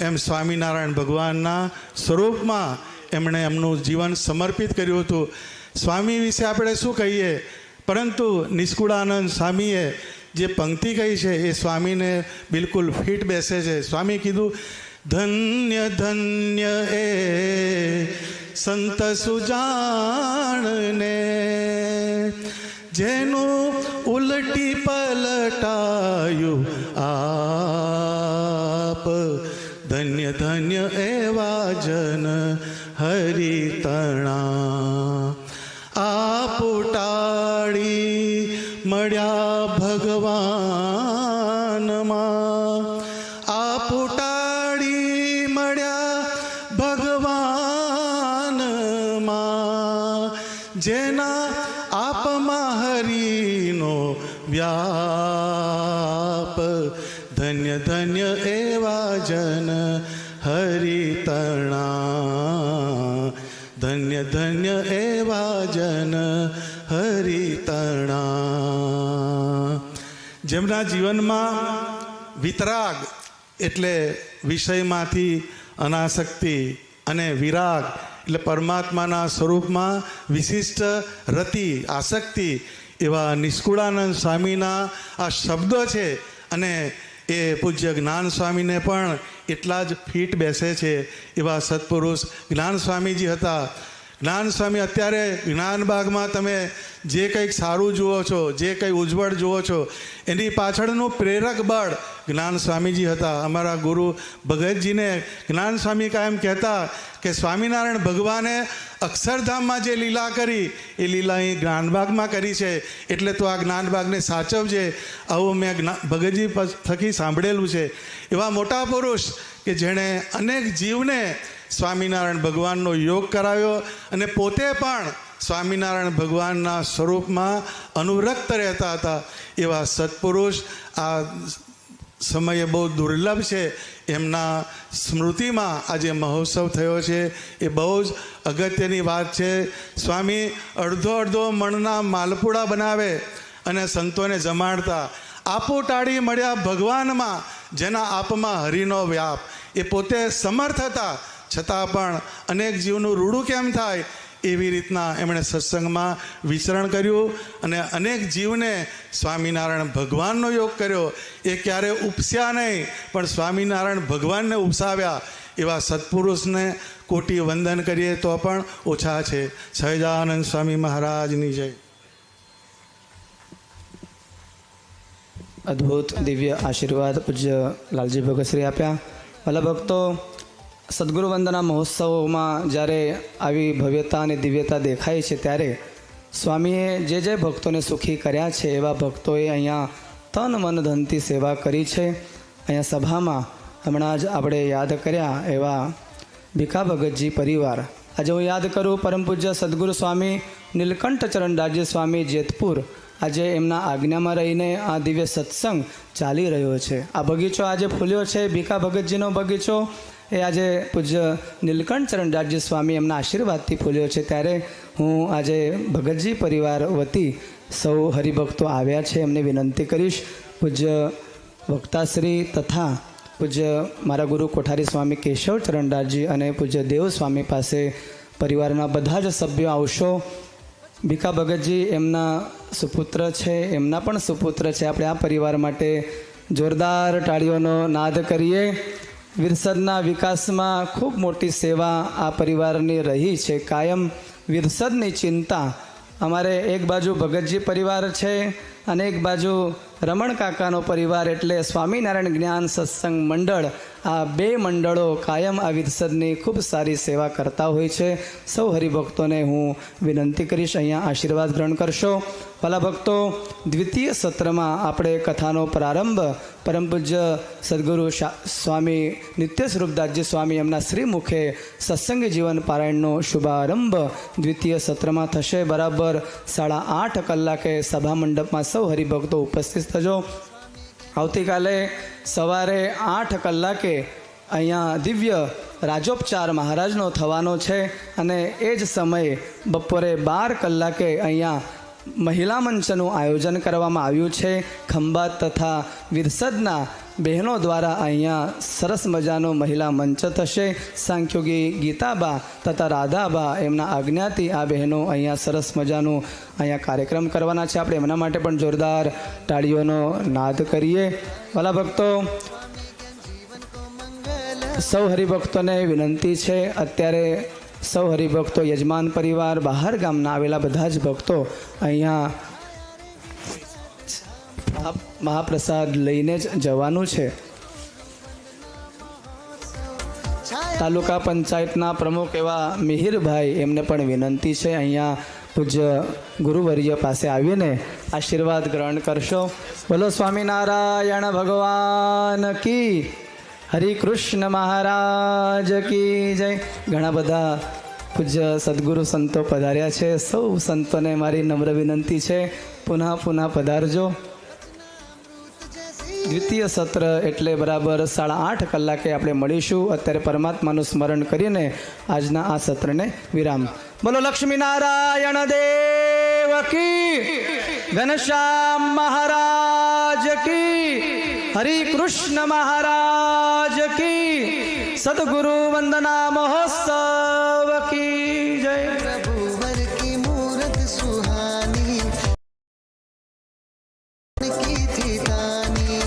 એમ સ્વામિનારાયણ ભગવાનના સ્વરૂપમાં એમણે એમનું જીવન સમર્પિત કર્યું હતું. સ્વામી વિશે આપણે શું કહીએ, પરંતુ નિષ્કુળાનંદ સ્વામીએ જે પંક્તિ કહી છે એ સ્વામીને બિલકુલ ફિટ બેસે છે. સ્વામી કીધું, ધન્ય ધન્ય એ સંત સુજાણને જેનું ઉલટી પલટાયું આપ, ધન્ય ધન્ય એવા જન હરિતણા. આપ ઉટાડી મળ્યા ભગવાનમાં, આપ ઉટાડી મળ્યા ભગવાનમાં, જેના આપમાં હરિનો વ્યાપ, ધન્ય ધન્ય એવા જન હરિતણા, ધન્ય ધન્ય એવા જન હરિતણા. જેમના જીવનમાં વિતરાગ એટલે વિષયમાંથી અનાસક્તિ અને વિરાગ એટલે પરમાત્માના સ્વરૂપમાં વિશિષ્ટ રતિ આસક્તિ, એવા નિષ્કુળાનંદ સ્વામીના આ શબ્દો છે અને એ પૂજ્ય જ્ઞાન સ્વામીને પણ એટલા જ ફીટ બેસે છે. એવા સત્પુરુષ જ્ઞાન સ્વામીજી હતા. જ્ઞાન સ્વામી અત્યારે જ્ઞાનબાગમાં તમે જે કંઈક સારું જુઓ છો, જે કંઈ ઉજ્જવળ જુઓ છો, એની પાછળનું પ્રેરક બળ જ્ઞાન સ્વામીજી હતા. અમારા ગુરુ ભગતજીને જ્ઞાન સ્વામી કાયમ કહેતા કે સ્વામિનારાયણ ભગવાને અક્ષરધામમાં જે લીલા કરી એ લીલા અહીં જ્ઞાનબાગમાં કરી છે, એટલે તો આ જ્ઞાનબાગને સાચવજે, આવું મેં ભગતજી થકી સાંભળેલું છે. એવા મોટા પુરુષ કે જેણે અનેક જીવને સ્વામિનારાયણ ભગવાનનો યોગ કરાવ્યો અને પોતે પણ સ્વામિનારાયણ ભગવાનના સ્વરૂપમાં અનુરક્ત રહેતા હતા. એવા સત્પુરુષ આ સમયે બહુ દુર્લભ છે. એમના સ્મૃતિમાં આજે મહોત્સવ થયો છે એ બહુ જ અગત્યની વાત છે. સ્વામી અડધો અડધો મણના માલપુડા બનાવે અને સંતોને જમાડતા. આપો ટાળી મળ્યા ભગવાનમાં, જેના આપમાં હરિનો વ્યાપ. એ પોતે સમર્થ હતા, છતાં પણ અનેક જીવનું રૂડું કેમ થાય એવી રીતના એમણે સત્સંગમાં વિચરણ કર્યું અને અનેક જીવને સ્વામિનારાયણ ભગવાનનો યોગ કર્યો. એ ક્યારે ઉપસ્યા નહીં, પણ સ્વામિનારાયણ ભગવાનને ઉપસાવ્યા. એવા સત્પુરુષને કોટી વંદન કરીએ તો પણ ઓછા છે. સહજાનંદ સ્વામી મહારાજની જય. અદ્ભુત દિવ્ય આશીર્વાદ પૂજ્ય લાલજી ભગતશ્રી આપ્યા. ભલા ભક્તો, સદગુરુ વંદના મહોત્સવમાં જ્યારે આવી ભવ્યતા અને દિવ્યતા દેખાય છે ત્યારે સ્વામીએ જે ભક્તોને સુખી કર્યા છે એવા ભક્તોએ અહીંયા તન મન ધનથી સેવા કરી છે. અહીંયા સભામાં હમણાં જ આપણે યાદ કર્યા એવા ભીખા ભગતજી પરિવાર. આજે હું યાદ કરું પરમ પૂજ્ય સદગુરુ સ્વામી નીલકંઠ ચરણદાસજી સ્વામી જેતપુર. આજે એમના આજ્ઞામાં રહીને આ દિવ્ય સત્સંગ ચાલી રહ્યો છે. આ બગીચો આજે ફૂલ્યો છે, ભીખા ભગતજીનો બગીચો, એ આજે પૂજ્ય નીલકંઠ ચરણદાસજી સ્વામી એમના આશીર્વાદથી ફૂલ્યો છે. ત્યારે હું આજે ભગતજી પરિવાર વતી સૌ હરિભક્તો આવ્યા છે એમને વિનંતી કરીશ, પૂજ્ય વક્તાશ્રી તથા પૂજ્ય મારા ગુરુ કોઠારી સ્વામી કેશવ ચરણદાસજી અને પૂજ્ય દેવ સ્વામી પાસે પરિવારના બધા જ સભ્યો આવશો. ભીખા ભગતજી એમના સુપુત્ર છે, એમના પણ સુપુત્ર છે. આપણે આ પરિવાર માટે જોરદાર તાળીઓનો નાદ કરીએ. વિરસદના વિકાસમાં ખૂબ મોટી સેવા આ પરિવારની રહી છે. કાયમ વિરસદની ચિંતા. અમારે એક બાજુ ભગતજી પરિવાર છે અને એક બાજુ રમણ કાકાનો પરિવાર એટલે સ્વામિનારાયણ જ્ઞાન સત્સંગ મંડળ. આ બે મંડળો કાયમ આ વિરસદની ખૂબ સારી સેવા કરતા હોય છે. સૌ હરિભક્તોને હું વિનંતી કરીશ અહીંયા આશીર્વાદ ગ્રહણ કરશો. ભલા ભક્તો, દ્વિતીય સત્રમાં આપણે કથાનો પ્રારંભ પરમ પૂજ્ય સદગુરુ સ્વામી નિત્ય સ્વરૂપદાસજી સ્વામી એમના શ્રીમુખે સત્સંગી જીવન પારાયણનો શુભારંભ દ્વિતીય સત્રમાં થશે. બરાબર 8:30 કલાકે સભા મંડપમાં સૌ હરિભક્તો ઉપસ્થિત થજો. આવતીકાલે સવારે 8 કલાકે અહીંયા દિવ્ય રાજોપચાર મહારાજનો થવાનો છે અને એ જ સમયે બપોરે 12 કલાકે અહીંયા મહિલા મંચનું આયોજન કરવામાં આવ્યું છે. ખંભાત તથા વિરસદના બહેનો દ્વારા અહીંયા સરસ મજાનો મહિલા મંચ થશે. સાંખ્યોગી ગીતાબા તથા રાધાબા એમના આજ્ઞાથી આ બહેનો અહીંયા સરસ મજાનું અહીંયા કાર્યક્રમ કરવાના છે. આપણે એમના માટે પણ જોરદાર તાળીઓનો નાદ કરીએ. ભલા ભક્તો, સૌ હરિભક્તોને વિનંતી છે, અત્યારે સૌ હરિભક્તો યજમાન પરિવાર બહાર ગામના આવેલા બધા જ ભક્તો અહીંયા મહાપ્રસાદ લઈને જ જવાનું છે. તાલુકા પંચાયતના પ્રમુખ એવા મિહિરભાઈ, એમને પણ વિનંતી છે અહીંયા પૂજ્ય ગુરુવર્ય પાસે આવીને આશીર્વાદ ગ્રહણ કરશો. બોલો સ્વામિનારાયણ ભગવાન કી, હરિકૃષ્ણ મહારાજ કી જય. ઘણા બધા પૂજ્ય સદગુરુ સંતો પધાર્યા છે. સૌ સંતોને મારી નમ્ર વિનંતી છે, પુનઃ પધારજો. દ્વિતીય સત્ર એટલે બરાબર 8:30 કલાકે આપણે મળીશું. અત્યારે પરમાત્માનું સ્મરણ કરીને આજના આ સત્રને વિરામ. બોલો લક્ષ્મીનારાયણ દેવ કી, ઘનશ્યામ મહારાજ કી, હરિકૃષ્ણ મહારાજ કી, સદગુરુ વંદના મહોત્સવ કી જય. प्रभुवर की मूरत सुहानी की थी दानी,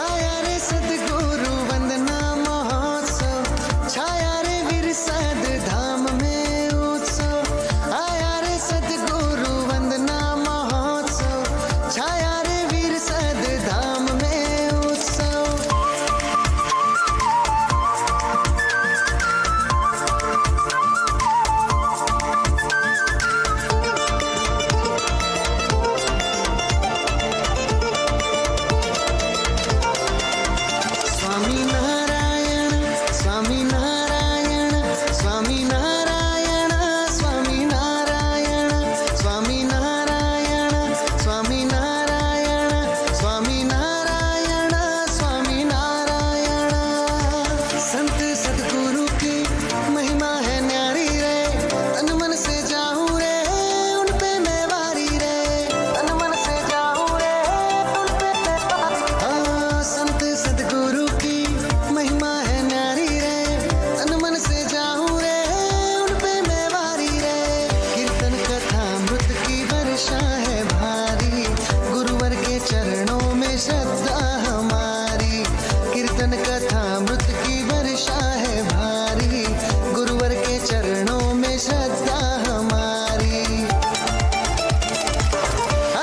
आया रे सदगुरु वंदना महोत्सव, छाया रे विरसद धाम में उत्सव, आया रे सदगुरु वंदना महोत्सव, छाया रे विरसद धाम में उत्सव. स्वामी नारायण स्वामी नारायण स्वामी नारायण स्वामी नारायण स्वामी नारायण स्वामी नारायण स्वामी नारायण स्वामी नारायण. संत सदगुरु की महिमा है न्यारी रे, तन मन से जाऊं रे उन पे मैं वारी रे, तन मन से जाऊं रे उन पे मैं वारी. हाँ, संत सदगुरु की महिमा है न्यारी रे, तन मन से जाऊं रे उन पे मैं वारी रे. कीर्तन कथा मृत की वर्षा है भारी, गुरुवर के चरणों में श्रद्धा हमारी. कीर्तन कथा मृत की वर्षा है भारी, गुरुवर के चरणों में श्रद्धा हमारी.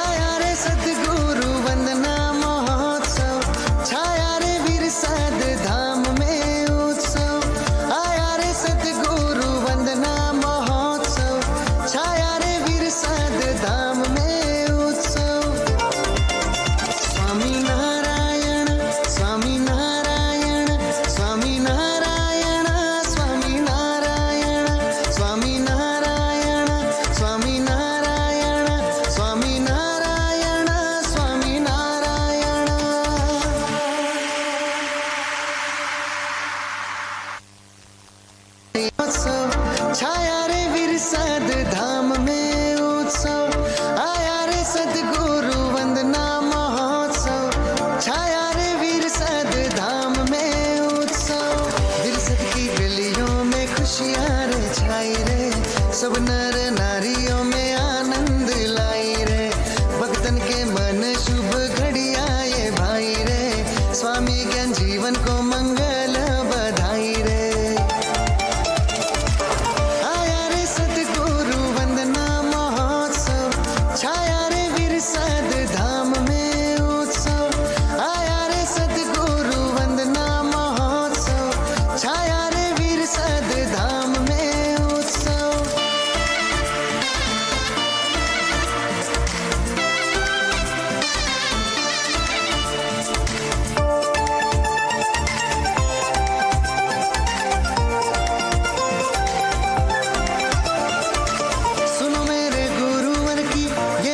आया रे सदगुरु वंदना महोत्सव, छाया रे विरसद धाम में उत्सव, आया रे सदगुरु वंदना महोत्सव, छाया रे विरसद धाम में उत्सव. स्वामी नारायण स्वामी नारायण स्वामी नारायण स्वामी नारायण स्वामी नारायण स्वामी नारायण स्वामी नारायण स्वामी नारायण. उत्सव, छाया रे विरसद धाम में उत्सव, आया रे सदगुरु वंदना महोत्सव, छाया रे विरसद धाम में उत्सव. विरसद की गलियों में खुशियां रे छाई रे, सब नर नारियों में आनंद लाई रे, भक्तन के मन शुभ घड़िया ये भाई रे, स्वामी ज्ञान जीवन को मंग